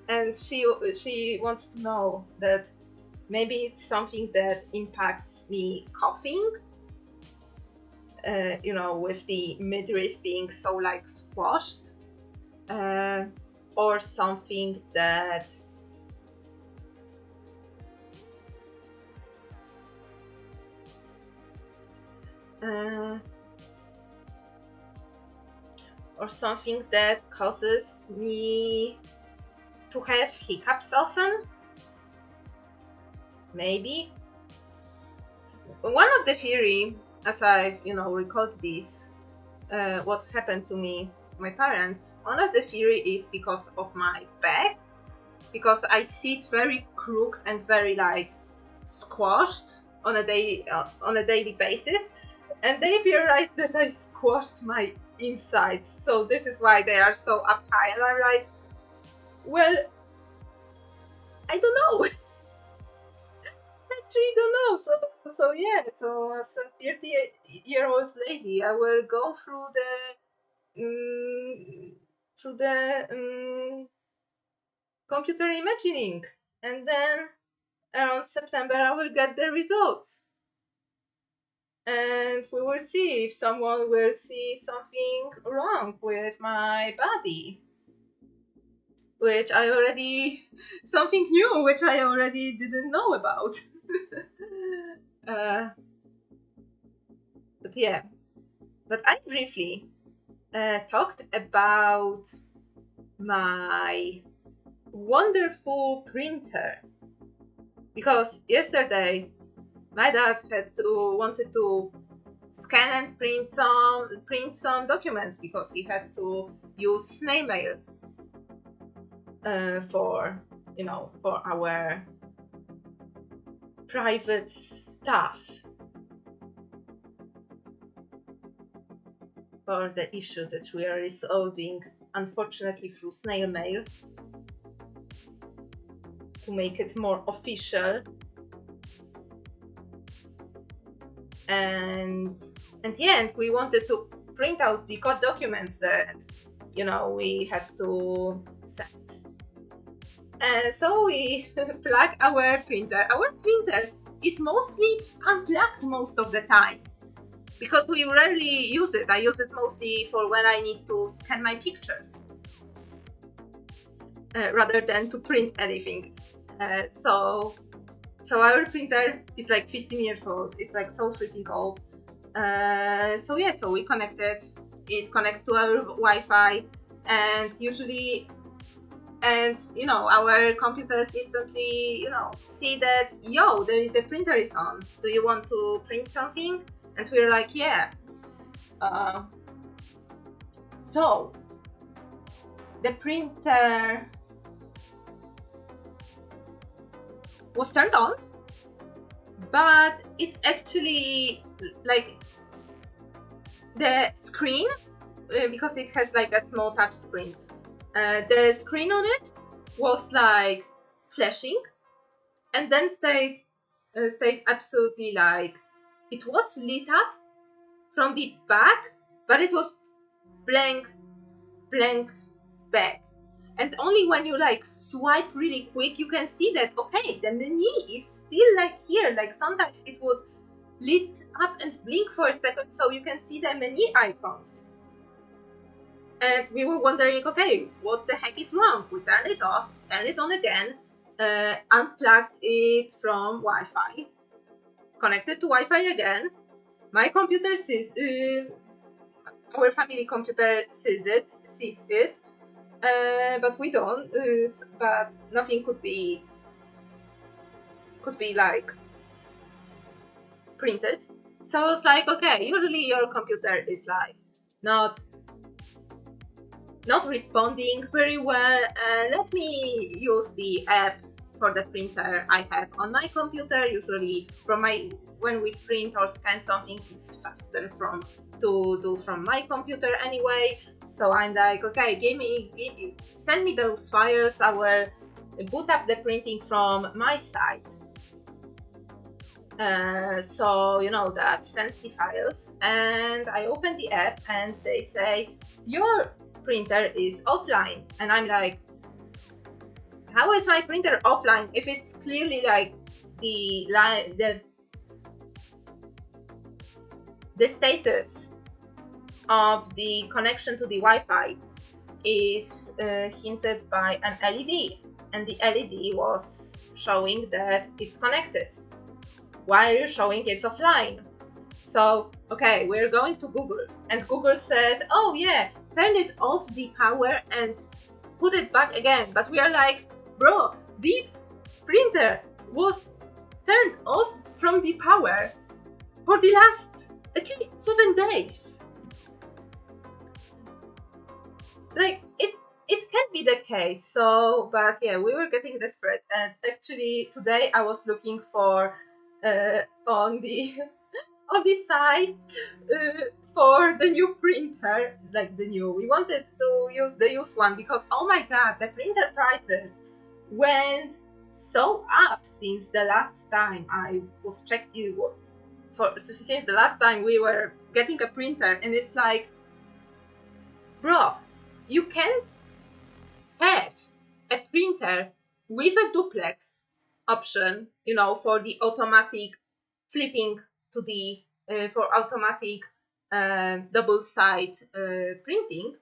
And she wants to know that maybe it's something that impacts me coughing, you know, with the midriff being so like squashed, or something that causes me to have hiccups often. Maybe. One of the theory, as I, you know, recalled this, what happened to me, my parents, one of the theory is because of my back, because I sit very crooked and very like squashed on a daily basis, and they realized that I squashed my insides, so this is why they are so up high. And I'm like, well, I don't know. Actually don't know. So yeah, so as a 30-year-old lady, I will go through the computer imaging, and then around September I will get the results, and we will see if someone will see something wrong with my body, which I already something new which I already didn't know about. But yeah, but I briefly talked about my wonderful printer, because yesterday my dad wanted to scan and print some documents, because he had to use snail mail for, you know, for our private stuff for the issue that we are resolving, unfortunately through snail mail, to make it more official. And at the end, we wanted to print out the code documents that, you know, we had to send. And so we plug our printer. Our printer is mostly unplugged most of the time, because we rarely use it. I use it mostly for when I need to scan my pictures, rather than to print anything. So our printer is like 15 years old. It's like so freaking old. So yeah, so we connected. It connects to our Wi-Fi, and usually, and you know, our computers instantly, you know, see that, yo, the printer is on. Do you want to print something? And we're like, yeah. So the printer was turned on, but it actually, like, the screen, because it has like a small touch screen, the screen on it was like flashing, and then stayed absolutely like, it was lit up from the back, but it was blank back. And only when you like swipe really quick, you can see that, okay, the menu is still like here. Like sometimes it would lit up and blink for a second, so you can see the menu icons. And we were wondering, okay, what the heck is wrong? We turned it off, turned it on again, unplugged it from Wi-Fi, connected to Wi-Fi again. My computer sees, our family computer sees it, but we don't. But nothing could be like printed. So I was like, okay, usually your computer is like not responding very well. Let me use the app for the printer I have on my computer. Usually when we print or scan something, it's faster to do from my computer anyway. So I'm like, okay, send me those files. I will boot up the printing from my side. So you know that, send the files, and I open the app and they say your printer is offline, and I'm like, how is my printer offline if it's clearly like the status of the connection to the Wi-Fi is hinted by an LED, and the LED was showing that it's connected while showing it's offline. So, okay, we're going to Google, and Google said, oh yeah, turn it off the power and put it back again. But we are like, bro, this printer was turned off from the power for the last at least 7 days. Like, it can be the case. So, but yeah, we were getting desperate, and actually today I was looking for on the site for the new printer, like we wanted to use the used one, because oh my god, the printer prices went so up since the last time I was checking since the last time we were getting a printer, and it's like, bro, you can't have a printer with a duplex option, you know, for the automatic flipping to the for automatic double side printing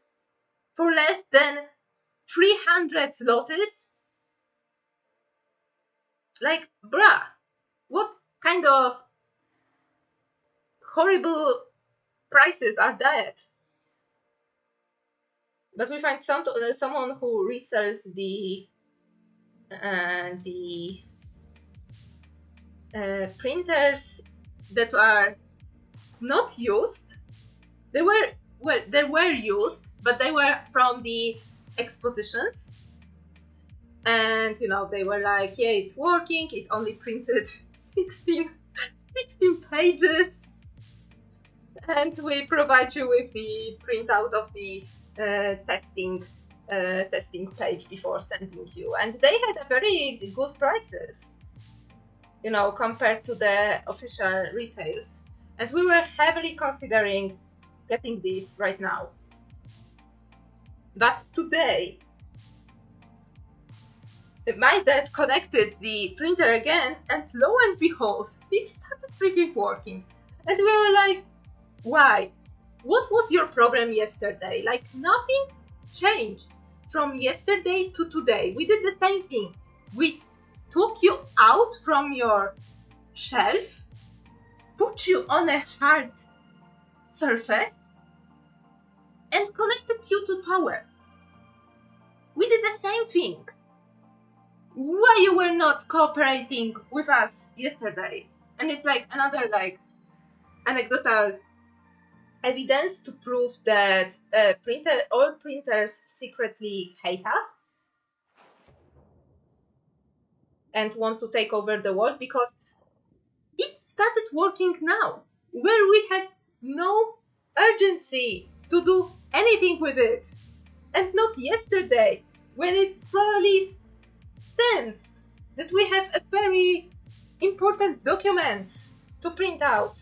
for less than 300 zlotys. Like, bruh, what kind of horrible prices are that? But we find someone who resells the printers that are not used. They were used, but they were from the expositions, and you know, they were like, yeah, it's working, it only printed 16 pages, and we provide you with the printout of the testing page before sending you. And they had a very good prices, you know, compared to the official retails. And we were heavily considering getting these right now. But today, my dad connected the printer again, and lo and behold, it started freaking working. And we were like, why? What was your problem yesterday? Like, nothing changed from yesterday to today. We did the same thing. We took you out from your shelf, put you on a hard surface, and connected you to power. We did the same thing. Why you were not cooperating with us yesterday? And it's like another like anecdotal evidence to prove that all printers secretly hate us and want to take over the world, because it started working now, where we had no urgency to do anything with it, and not yesterday, when it probably sensed that we have a very important documents to print out,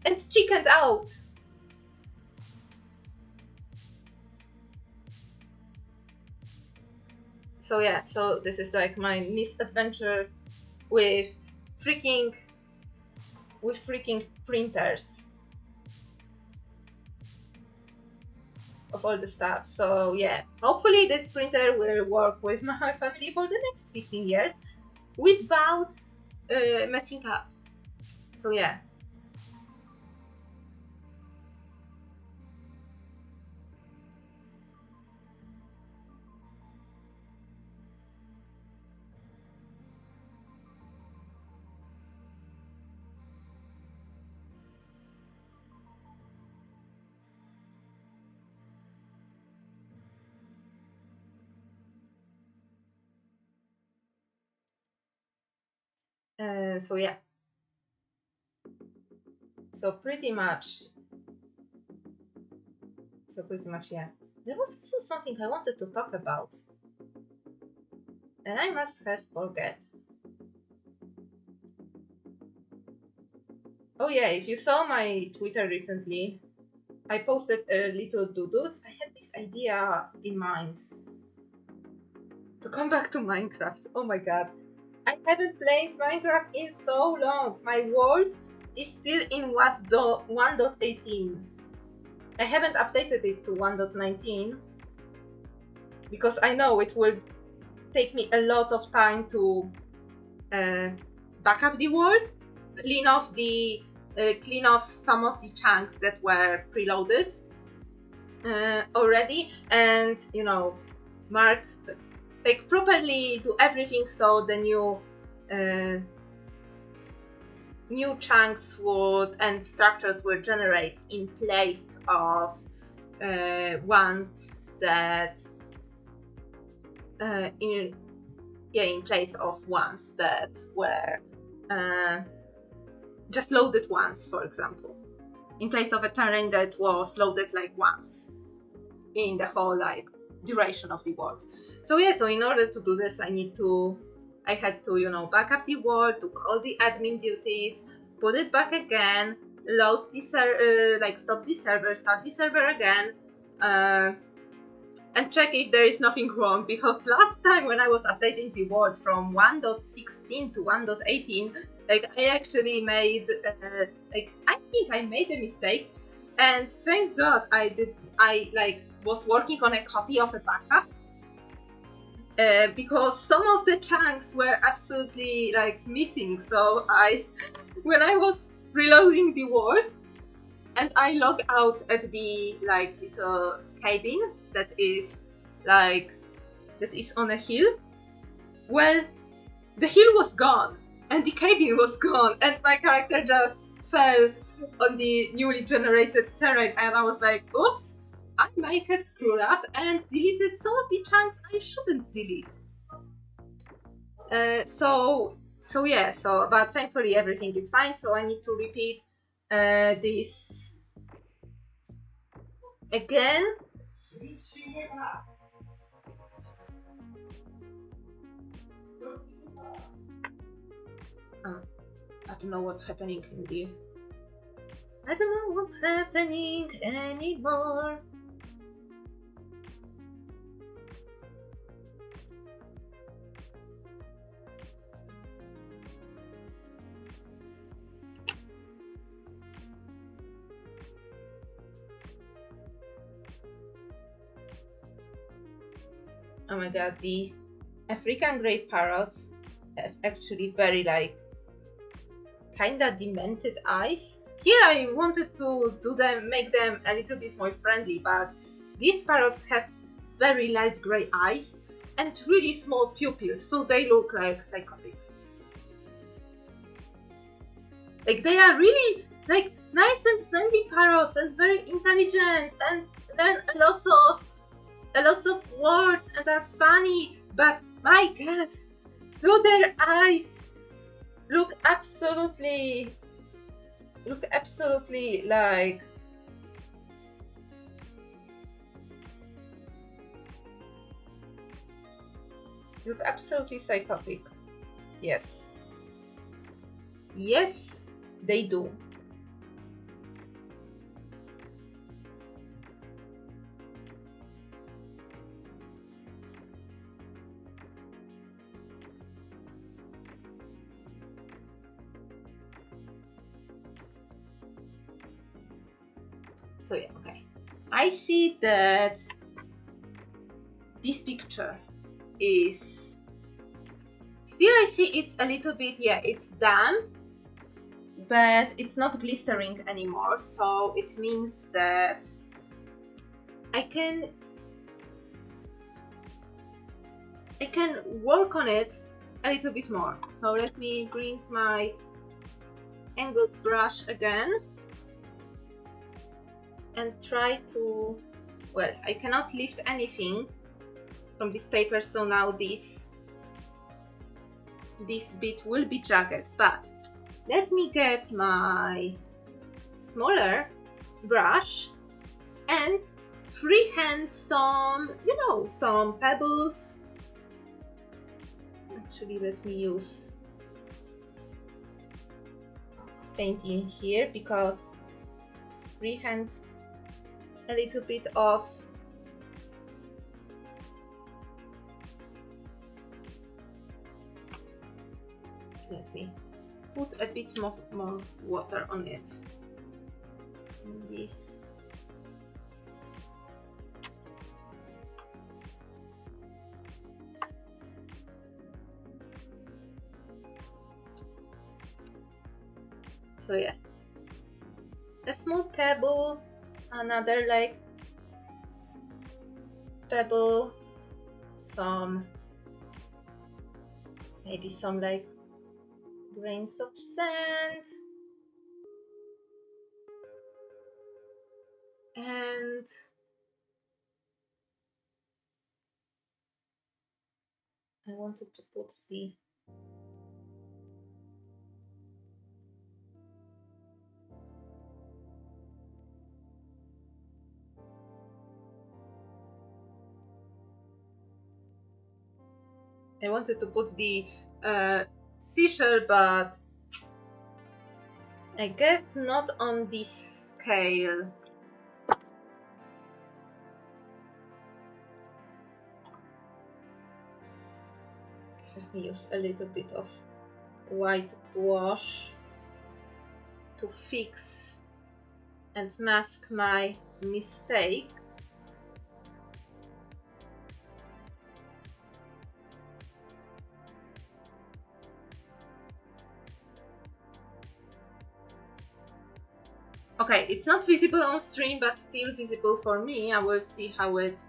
and chickened out. So yeah, so this is like my misadventure with freaking printers of all the stuff. So yeah, hopefully this printer will work with my family for the next 15 years without messing up. So yeah. So yeah. So pretty much, yeah. There was also something I wanted to talk about, and I must have forget. Oh yeah, if you saw my Twitter recently, I posted a little doodles. I had this idea in mind to come back to Minecraft. Oh my god. I haven't played Minecraft in so long. My world is still in 1.18. I haven't updated it to 1.19 because I know it will take me a lot of time to back up the world, clean off some of the chunks that were preloaded already, and you know, mark, like, properly do everything so the new chunks would and structures will generate in place of ones that in place of ones that were just loaded once, for example, in place of a terrain that was loaded like once in the whole like duration of the world. So yeah, so in order to do this, I had to, you know, back up the world, do all the admin duties, put it back again, load the stop the server, start the server again, and check if there is nothing wrong, because last time when I was updating the world from 1.16 to 1.18, like, I actually made I think I made a mistake, and thank God I was working on a copy of a backup, because some of the chunks were absolutely like missing. So when I was reloading the world and I log out at the like little cabin that is on a hill, well, the hill was gone and the cabin was gone, and my character just fell on the newly generated terrain, and I was like, oops, I might have screwed up and deleted some of the chunks I shouldn't delete. So So yeah, but thankfully everything is fine, so I need to repeat this again. I don't know what's happening in the... I don't know what's happening anymore. Oh my god, the African grey parrots have actually very like kinda demented eyes. Here I wanted to make them a little bit more friendly, but these parrots have very light grey eyes and really small pupils, so they look like psychotic. Like they are really like nice and friendly parrots and very intelligent and learn a lot of words and are funny, but my god, do their eyes look absolutely like psychotic. Yes, they do. So yeah, okay. I see that this picture is still, I see it's a little bit, yeah, it's damp, but it's not blistering anymore, so it means that I can work on it a little bit more. So let me bring my angled brush again and try to, well, I cannot lift anything from this paper, so now this bit will be jagged, but let me get my smaller brush and freehand some, you know, some pebbles. Actually, let me use painting here because freehand a little bit of let me put a bit more water on it. This so yeah, a small pebble, another like pebble, some maybe some like grains of sand, and I wanted to put the seashell, but I guess not on this scale. Let me use a little bit of white wash to fix and mask my mistake. Okay, it's not visible on stream, but still visible for me. I will see how it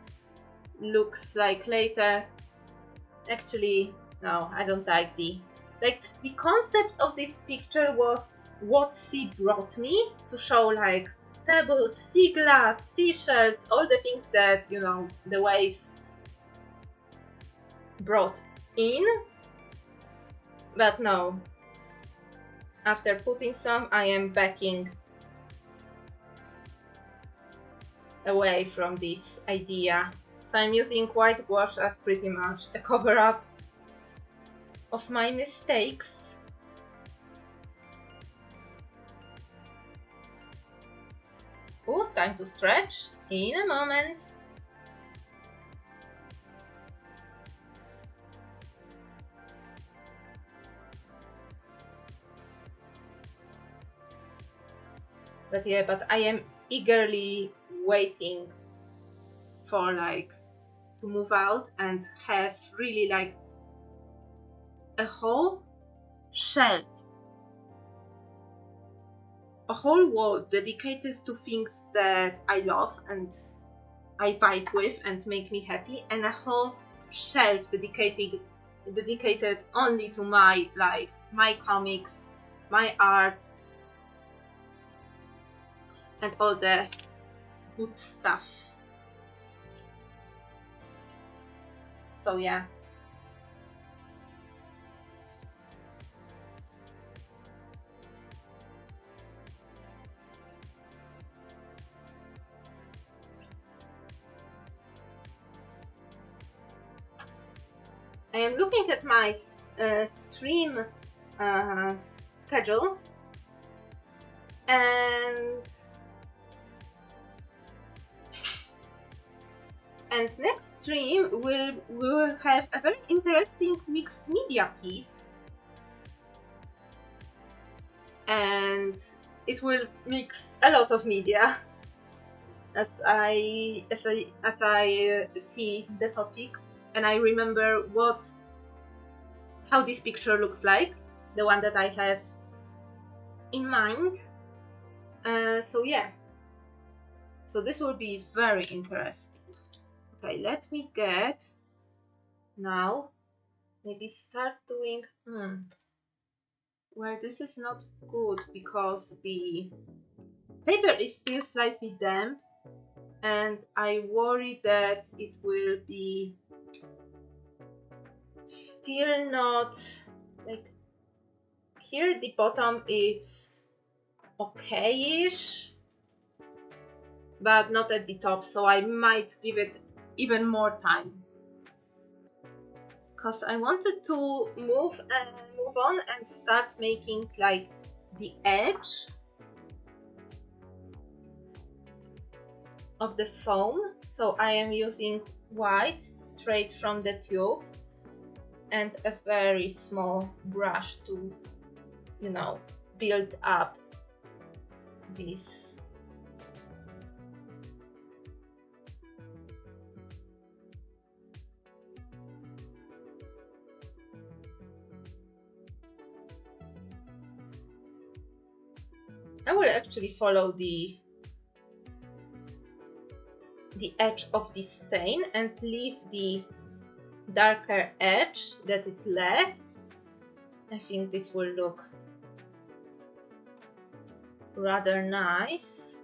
looks like later. Actually, no, I don't like the concept of this picture was what sea brought me to show, like pebbles, sea glass, seashells, all the things that, you know, the waves brought in. But no, after putting some, I am backing away from this idea. So I'm using whitewash as pretty much a cover-up of my mistakes. Oh, time to stretch in a moment. But yeah, but I am eagerly waiting for like to move out and have really like a whole shelf, a whole wall dedicated to things that I love and I vibe with and make me happy, and a whole shelf dedicated only to my like my comics, my art, and all the good stuff. So yeah. I am looking at my stream schedule, and next stream we will have a very interesting mixed media piece, and it will mix a lot of media as I see the topic, and I remember how this picture looks like, the one that I have in mind. So yeah, so this will be very interesting. Okay, let me get now maybe start doing well, this is not good because the paper is still slightly damp, and I worry that it will be still not like here at the bottom. It's okay-ish, but not at the top, so I might give it even more time because I wanted to move on and start making like the edge of the foam. So I am using white straight from the tube and a very small brush to, you know, build up this. I will actually follow the edge of the stain and leave the darker edge that it left. I think this will look rather nice.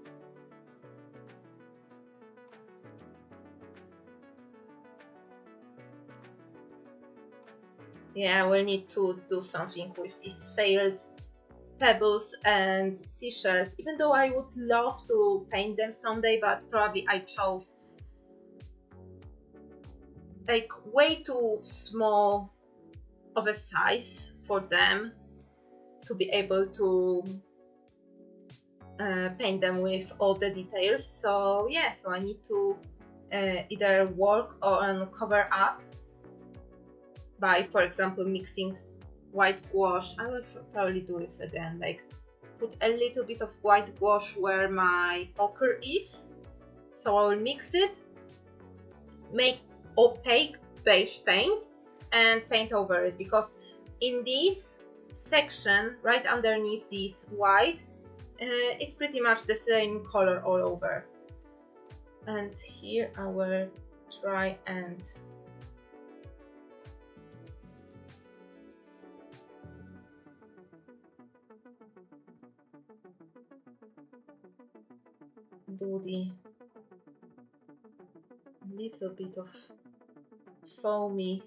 Yeah, we'll need to do something with these failed pebbles and seashells, even though I would love to paint them someday, but probably I chose like way too small of a size for them to be able to paint them with all the details. So yeah, so I need to either work on cover up by, for example, mixing white gouache. I will probably do this again, like put a little bit of white gouache where my ochre is. So I will mix it, make opaque beige paint and paint over it, because in this section right underneath this white, it's pretty much the same color all over. And here I will try and do the little bit of foamy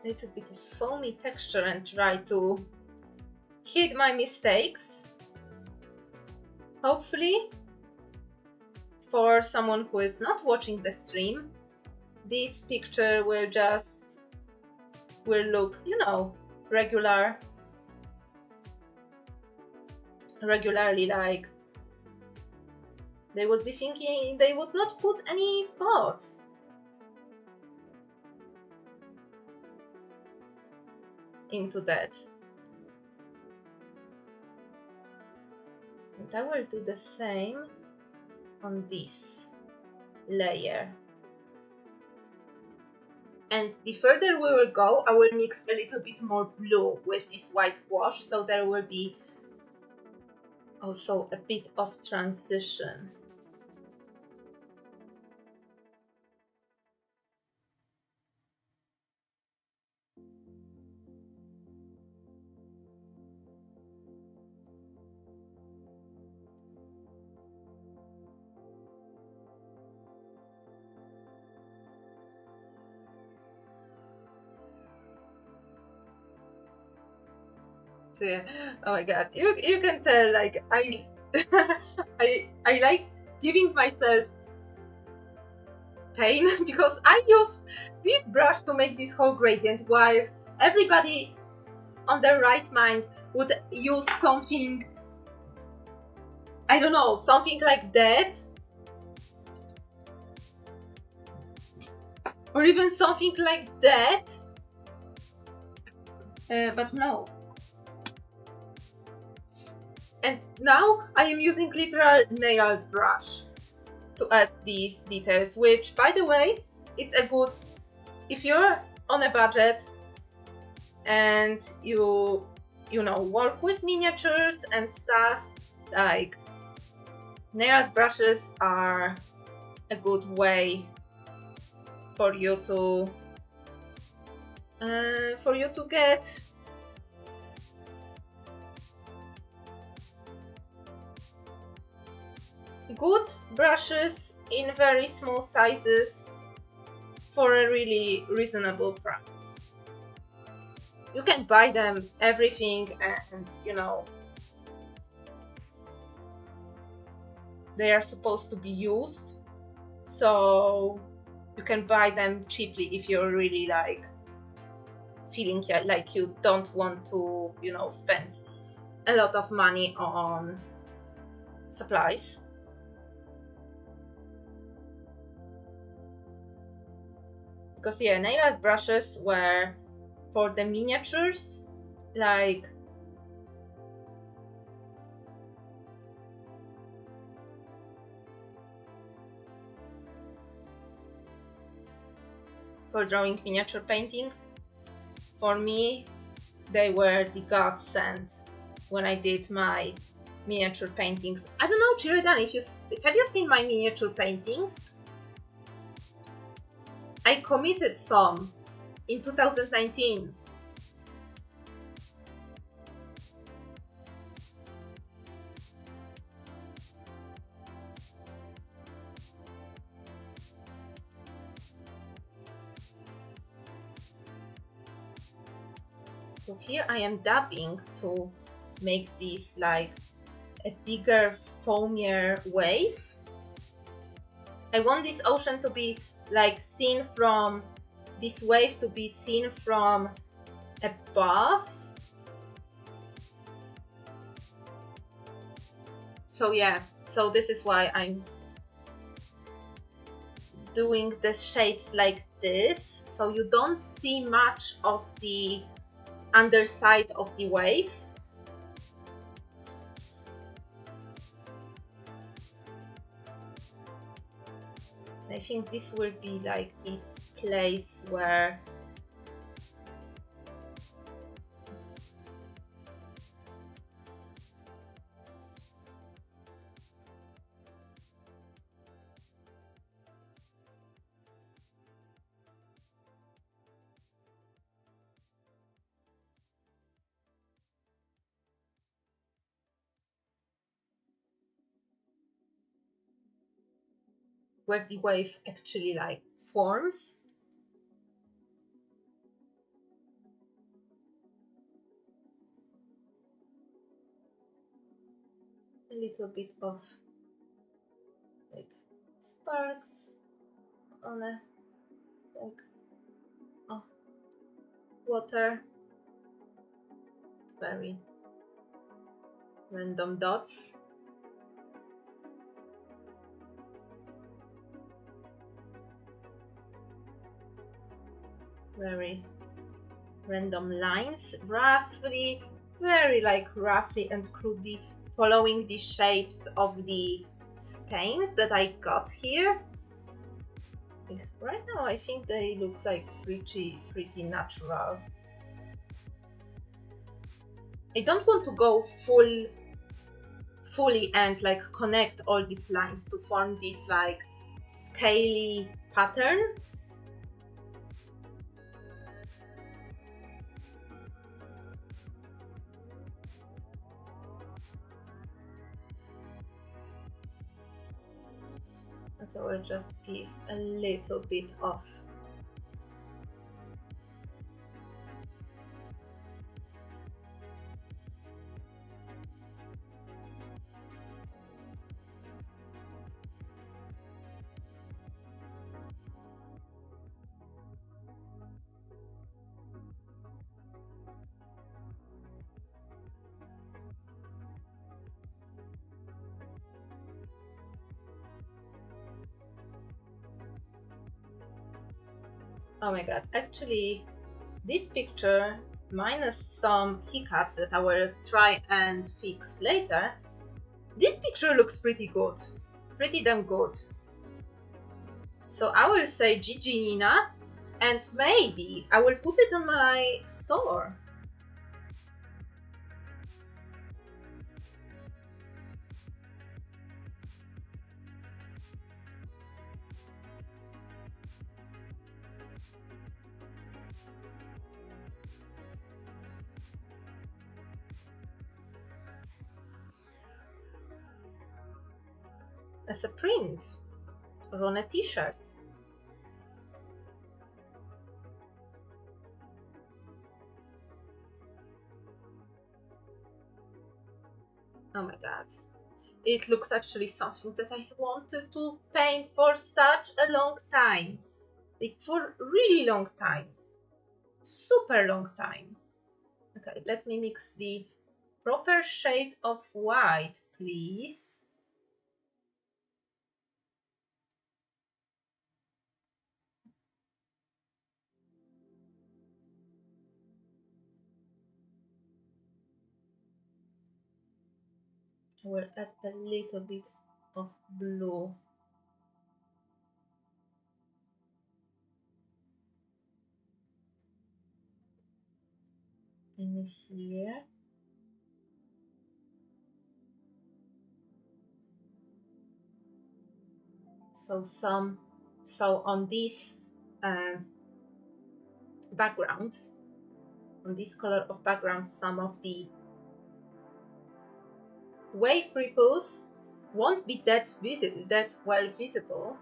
little bit of foamy texture and try to hide my mistakes. Hopefully, for someone who is not watching the stream, this picture will look, you know, regularly, like they would be thinking they would not put any thought into that. And I will do the same on this layer. And the further we will go, I will mix a little bit more blue with this white wash, so there will be also a bit of transition. So yeah, oh my god, you can tell, like I I like giving myself pain because I use this brush to make this whole gradient, while everybody on their right mind would use something, I don't know, something like that, or even something like that, but no. And now I am using literal nailed brush to add these details, which, by the way, it's a good, if you're on a budget and you know, work with miniatures and stuff, like nailed brushes are a good way for you to get good brushes in very small sizes for a really reasonable price. You can buy them everything, and you know, they are supposed to be used, so you can buy them cheaply if you're really like feeling like you don't want to, you know, spend a lot of money on supplies. Because yeah, nail art brushes were for the miniatures, like for drawing miniature painting. For me, they were the godsend when I did my miniature paintings. I don't know, Jiridan, have you seen my miniature paintings? I committed some in 2019. So here I am dabbing to make this like a bigger, foamier wave. I want this ocean to be like seen from, this wave to be seen from above. So yeah, so this is why I'm doing the shapes like this, so you don't see much of the underside of the wave. I think this will be like the place where the wave actually like forms. little bit of like sparks on a like water, very random dots. Very random lines, roughly, very like roughly and crudely following the shapes of the stains that I got here. Like, right now I think they look like pretty natural. I don't want to go fully and like connect all these lines to form this like scaly pattern. So I'll just give a little bit of oh my god, actually this picture, minus some hiccups that I will try and fix later, this picture looks pretty good, pretty damn good. So I will say GG Nina, and maybe I will put it on my store. As a print or on a t-shirt. Oh my god. It looks actually something that I wanted to paint for such a long time. Like for really long time. Super long time. Okay, let me mix the proper shade of white, please. I will add a little bit of blue. In here. So on this background, on this color of background, some of the wave ripples won't be that well visible,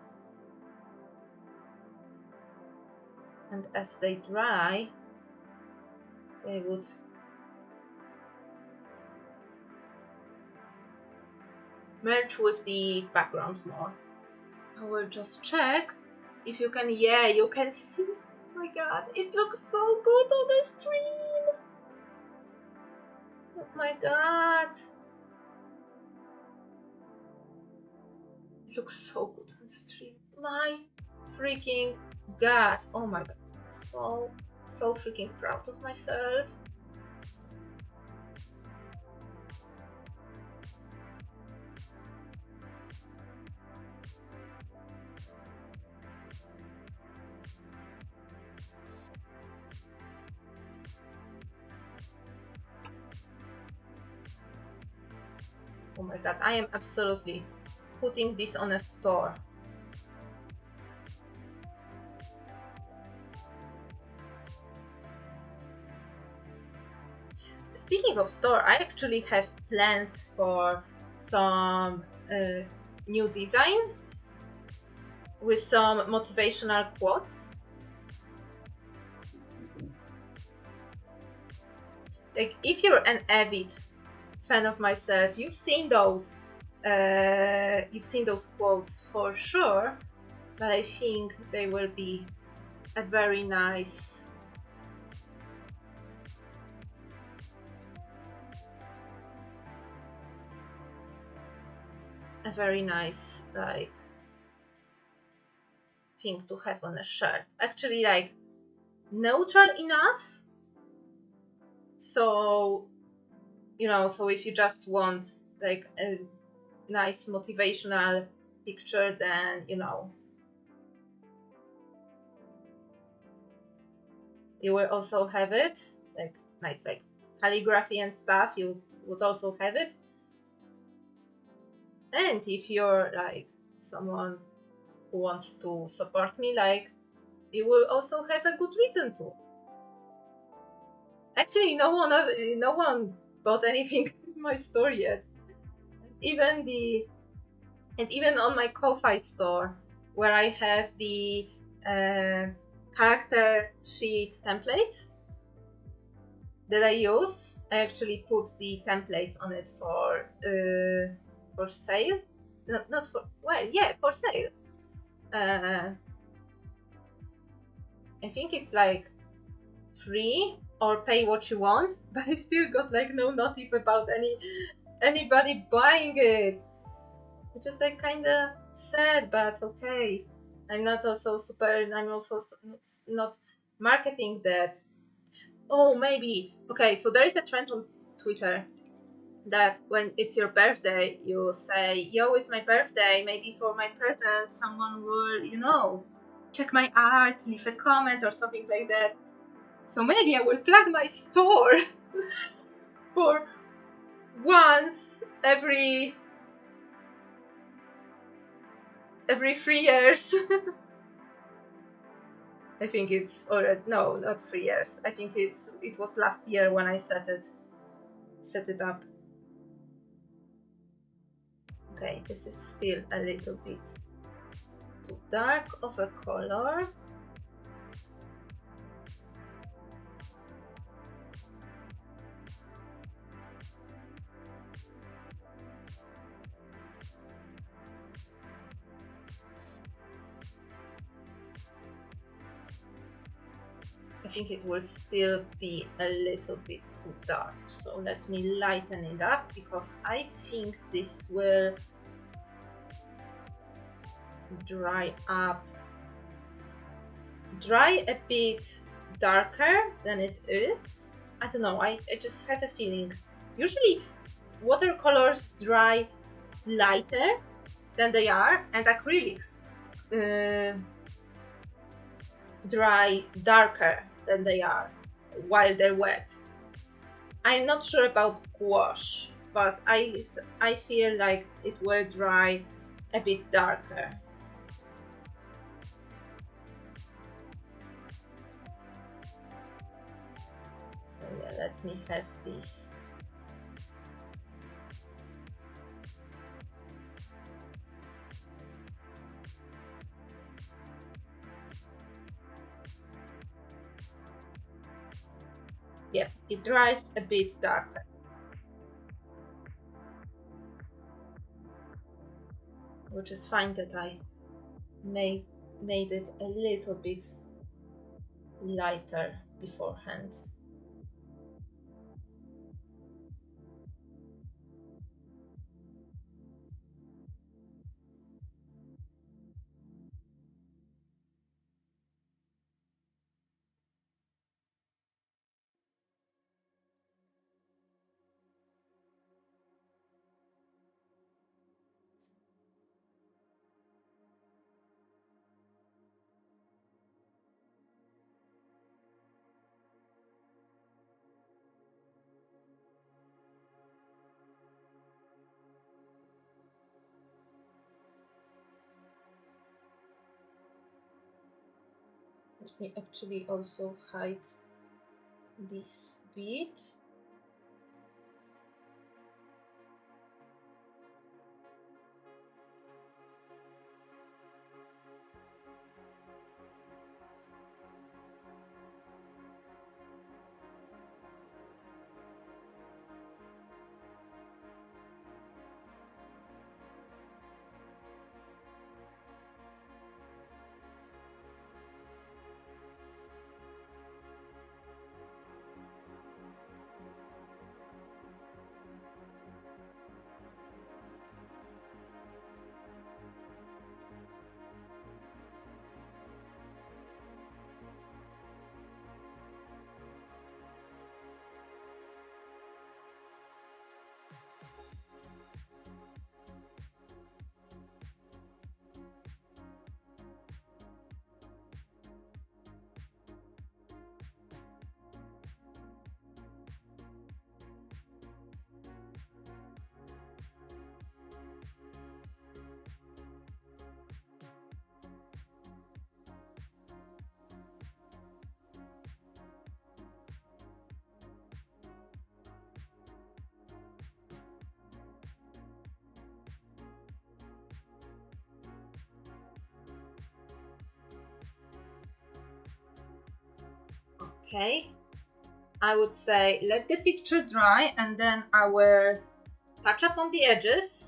and as they dry, they would merge with the background more. I will just check if you can, yeah, you can see. Oh my god, it looks so good on the stream. Oh my god. It looks so good on the stream. My freaking god. Oh my god. So freaking proud of myself. Oh my god, I am absolutely putting this on a store. Speaking of store, I actually have plans for some new designs with some motivational quotes. Like, if you're an avid fan of myself, you've seen those You've seen those quotes for sure, but I think they will be a very nice like thing to have on a shirt. Actually, like neutral enough, so you know, so if you just want like a nice motivational picture, then you know you will also have it, like nice like calligraphy and stuff, you would also have it. And if you're like someone who wants to support me, like you will also have a good reason to. Actually, no one bought anything in my store yet. Even even on my Ko-Fi store, where I have the character sheet templates that I use, I actually put the template on it for sale. Not for, well, yeah, for sale. I think it's like free or pay what you want, but I still got like no notif about anybody buying it, which is like kind of sad, but okay. I'm also not marketing that. Oh, maybe. Okay, so there is a trend on Twitter that when it's your birthday, you say, yo, it's my birthday, maybe for my present, someone will, you know, check my art, leave a comment or something like that. So maybe I will plug my store for once every 3 years. I think it's already, no, not 3 years. I think it was last year when I set it up. Okay, this is still a little bit too dark of a color. I think it will still be a little bit too dark. So let me lighten it up, because I think this will dry a bit darker than it is. I don't know, I just have a feeling. Usually watercolors dry lighter than they are, and acrylics dry darker than they are while they're wet. I'm not sure about gouache, but I feel like it will dry a bit darker. So yeah, let me have this. Yeah, it dries a bit darker. Which is fine that I made it a little bit lighter beforehand. Let me actually also hide this bit. Okay, I would say let the picture dry and then I will touch up on the edges.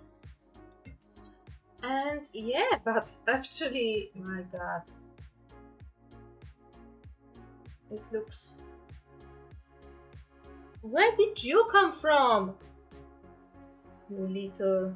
And yeah, but actually, my god, it looks... Where did you come from? You little...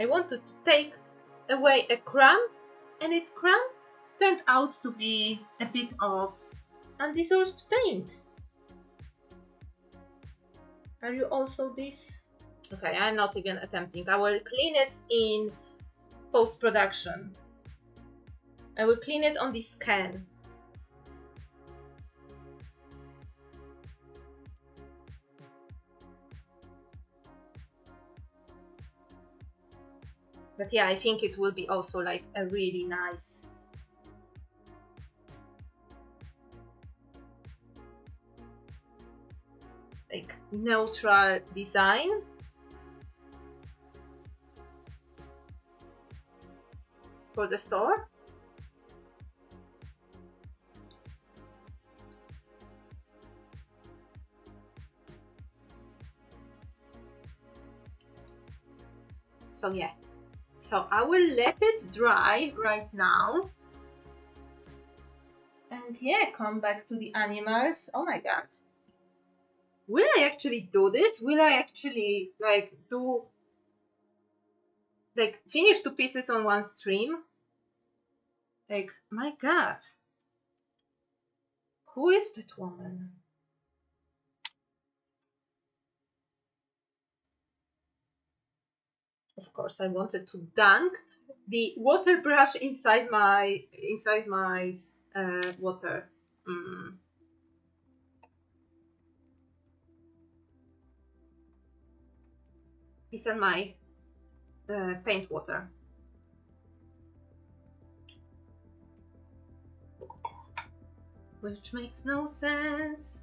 I wanted to take away a crumb, and its crumb turned out to be a bit of undissolved paint. Are you also this? Okay, I'm not even attempting. I will clean it in post-production. I will clean it on the scan. But yeah, I think it will be also like a really nice like neutral design. For the store. So yeah, so I will let it dry right now. And yeah, come back to the animals. Oh my god. Will I actually do this? Will I actually like do like finish 2 pieces on one stream? Like, my god. Who is that woman? Of course, I wanted to dunk the water brush inside my water. Inside my paint water. Which makes no sense.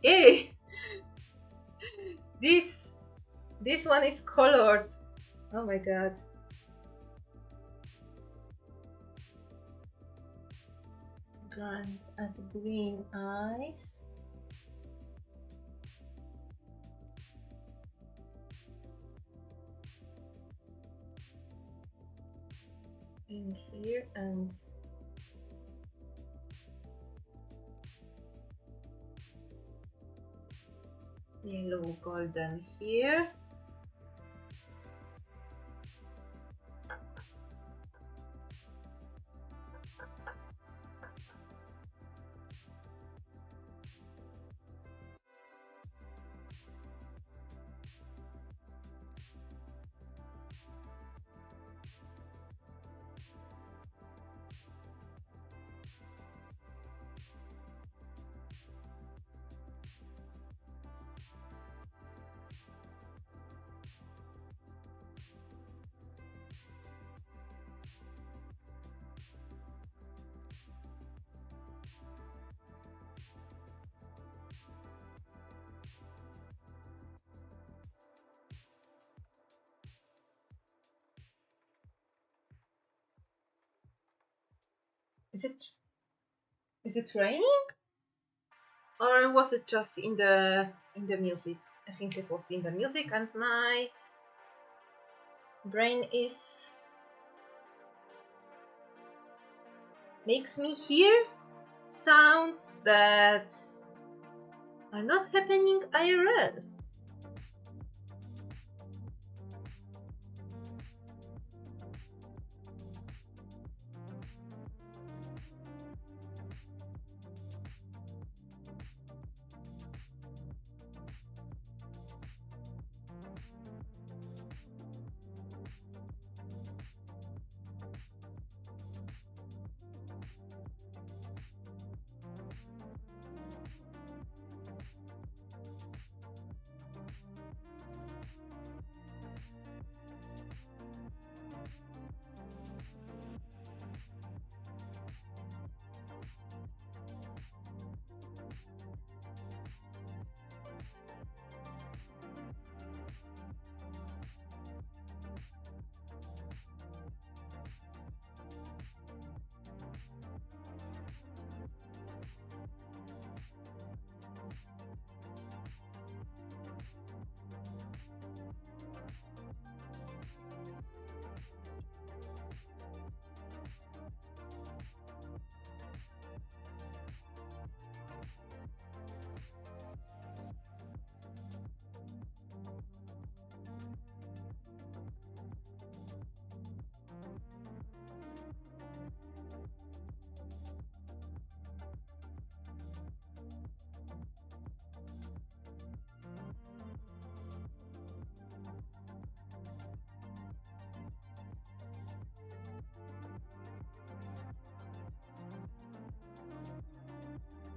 Hey, this one is colored. Oh my god. Glance at the green eyes. In here and yellow golden here. Is it raining? Or was it just in the music? I think it was in the music, and my brain makes me hear sounds that are not happening IRL.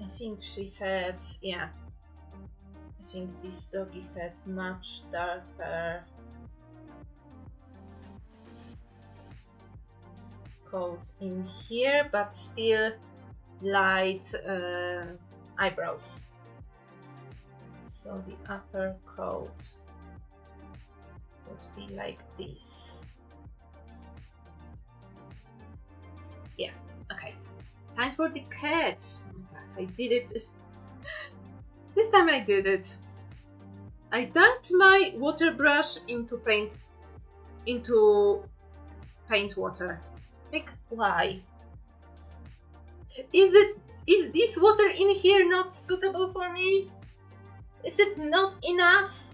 I think she had, yeah. I think this doggy had much darker coat in here, but still light eyebrows. So the upper coat would be like this. Yeah, okay. Time for the cat. Oh my god, I did it. This time I did it. I dunked my water brush into paint water. Like, why? Is this water in here not suitable for me? Is it not enough?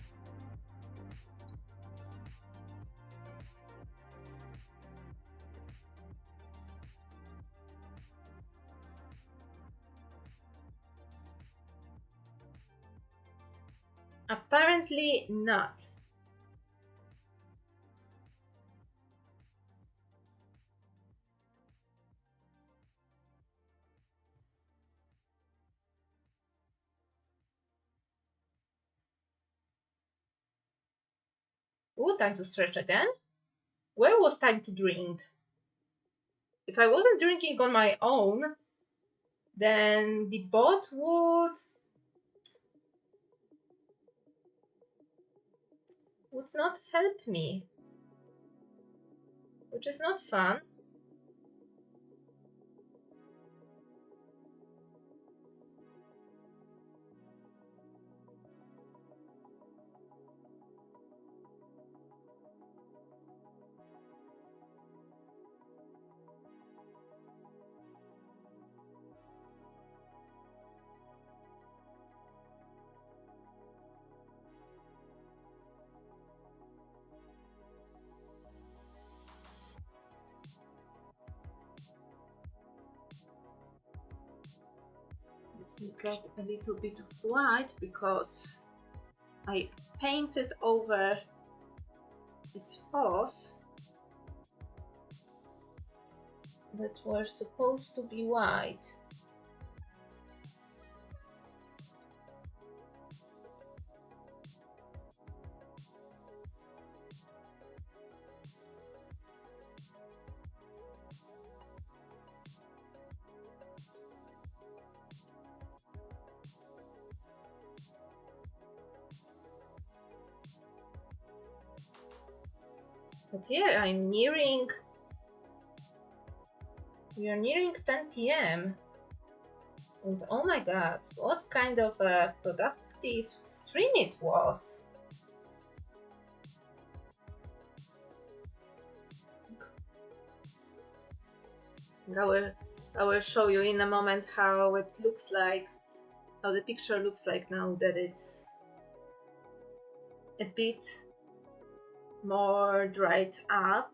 Apparently not. Ooh, time to stretch again? Where was time to drink? If I wasn't drinking on my own, then the bot would not help me, which is not fun. Let me get a little bit of white because I painted over its paws that were supposed to be white. But yeah, I'm nearing We are nearing 10 p.m. and oh my god, what kind of a productive stream it was. I will show you in a moment how it looks like, how the picture looks like now that it's a bit more dried up.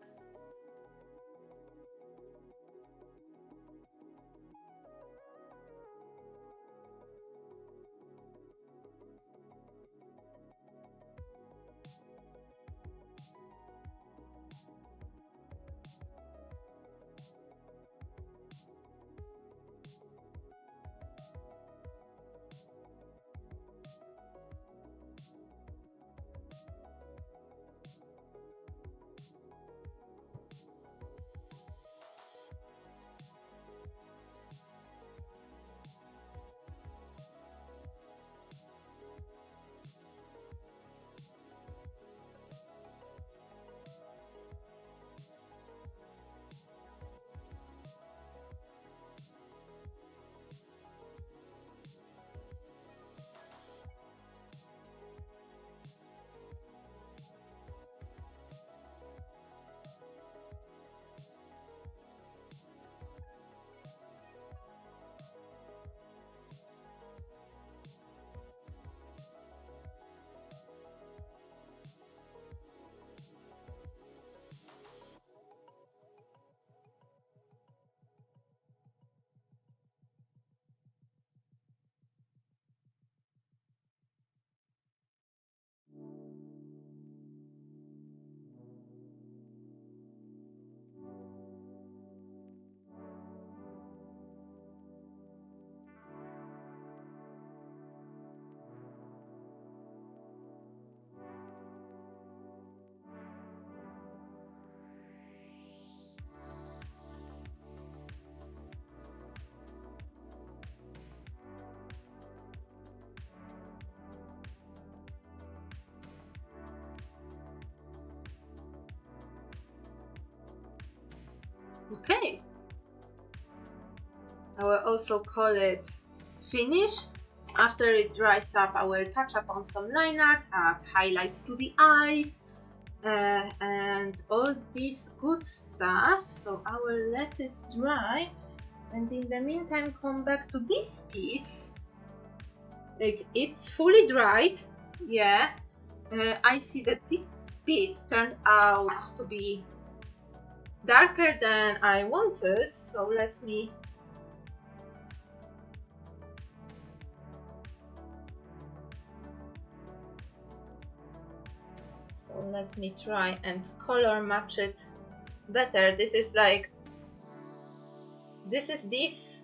Okay. I will also call it finished. After it dries up, I will touch up on some line art, add highlights to the eyes, and all this good stuff. So I will let it dry, and in the meantime come back to this piece. Like, it's fully dried, yeah. I see that this bit turned out to be darker than I wanted, so let me try and color match it better. This is this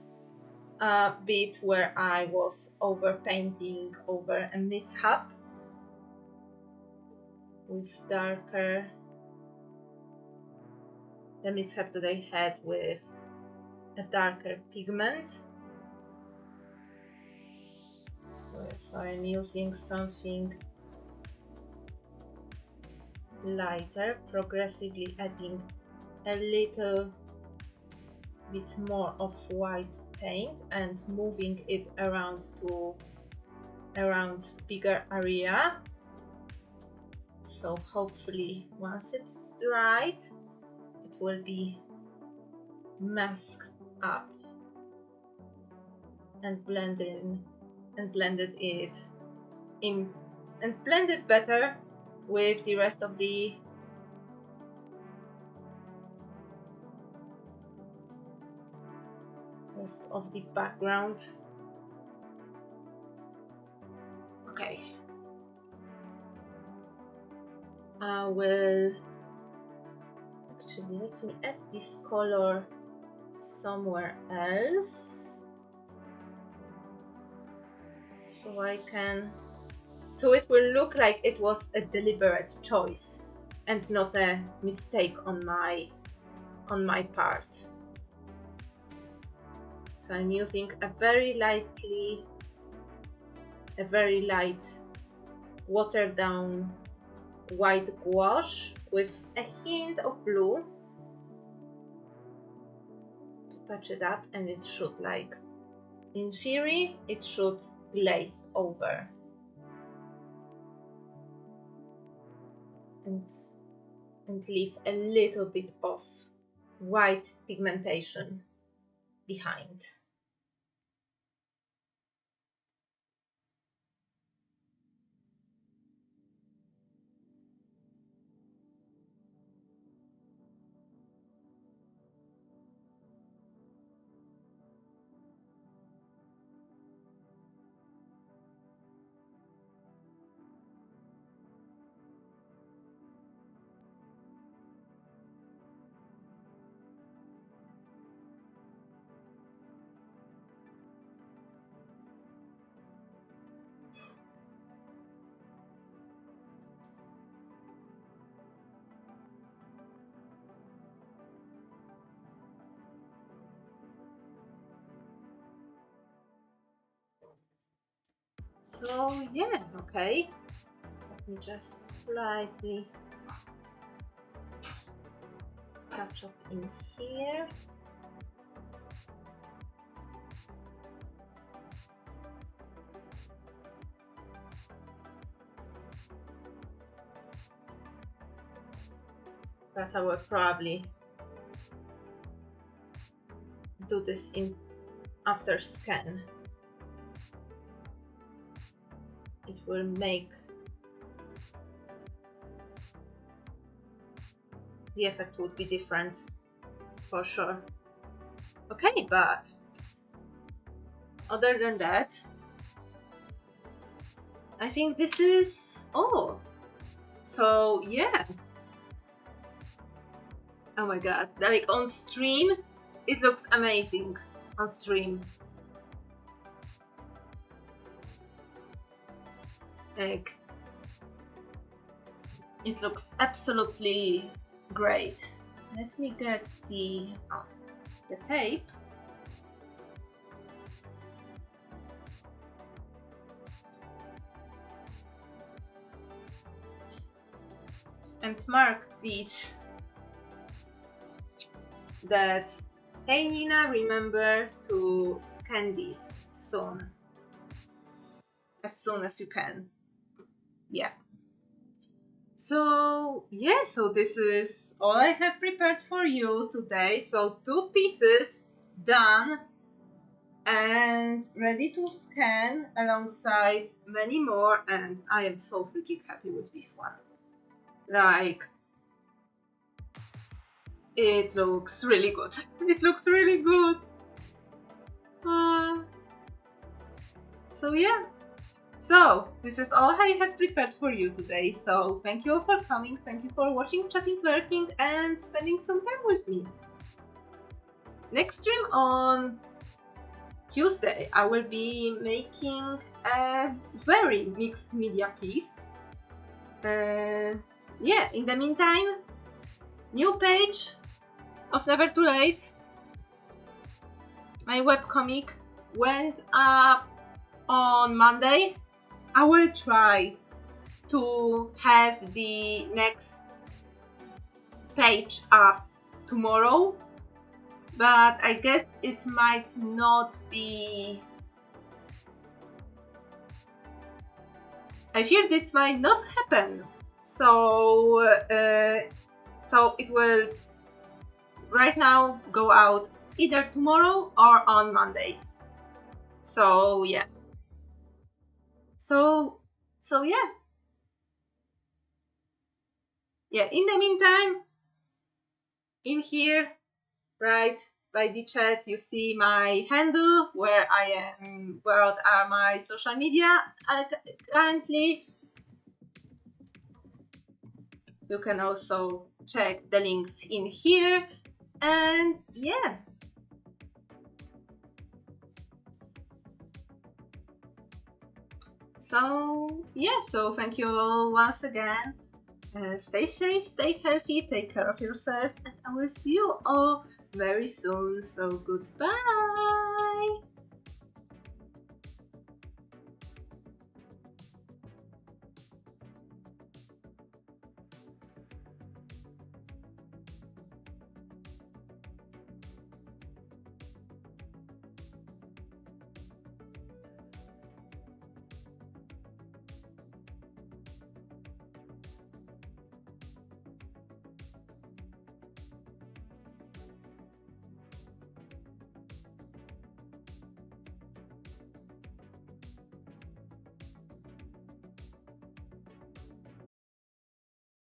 bit where I was overpainting over a mishap with darker, the mishap that I had with a darker pigment. So I'm using something lighter, progressively adding a little bit more of white paint and moving it around bigger area. So hopefully once it's dried, it will be masked up and blended it in and blended better with the rest of the background. Okay. I will actually, let me add this color somewhere else so it will look like it was a deliberate choice and not a mistake on my part. So I'm using a very light watered down white gouache with a hint of blue to patch it up, and it should, like, in theory, it should glaze over. And leave a little bit of white pigmentation behind. So yeah, okay. Let me just slightly touch up in here. But I will probably do this in after scan. It will make the effect would be different for sure. Okay, but other than that, I think this is all. So yeah. Oh my god, like on stream, it looks amazing on stream. Like, it looks absolutely great. Let me get the tape. And mark these that, hey Nina, remember to scan this soon. As soon as you can. Yeah. So yeah, so this is all I have prepared for you today. So 2 pieces done and ready to scan alongside many more, and I am so freaking happy with this one. Like, it looks really good. It looks really good. So yeah. So, this is all I have prepared for you today, so thank you all for coming, thank you for watching, chatting, flirting, and spending some time with me. Next stream on Tuesday, I will be making a very mixed media piece. Yeah, in the meantime, new page of Never Too Late. My webcomic went up on Monday. I will try to have the next page up tomorrow, but I guess it might not be. I fear this might not happen. So it will right now go out either tomorrow or on Monday. So yeah. So yeah. Yeah, in the meantime, in here, right by the chat, you see my handle where I am, what are my social media currently. You can also check the links in here, and yeah. So yeah, so thank you all once again. Stay safe, stay healthy, take care of yourselves, and I will see you all very soon. So goodbye.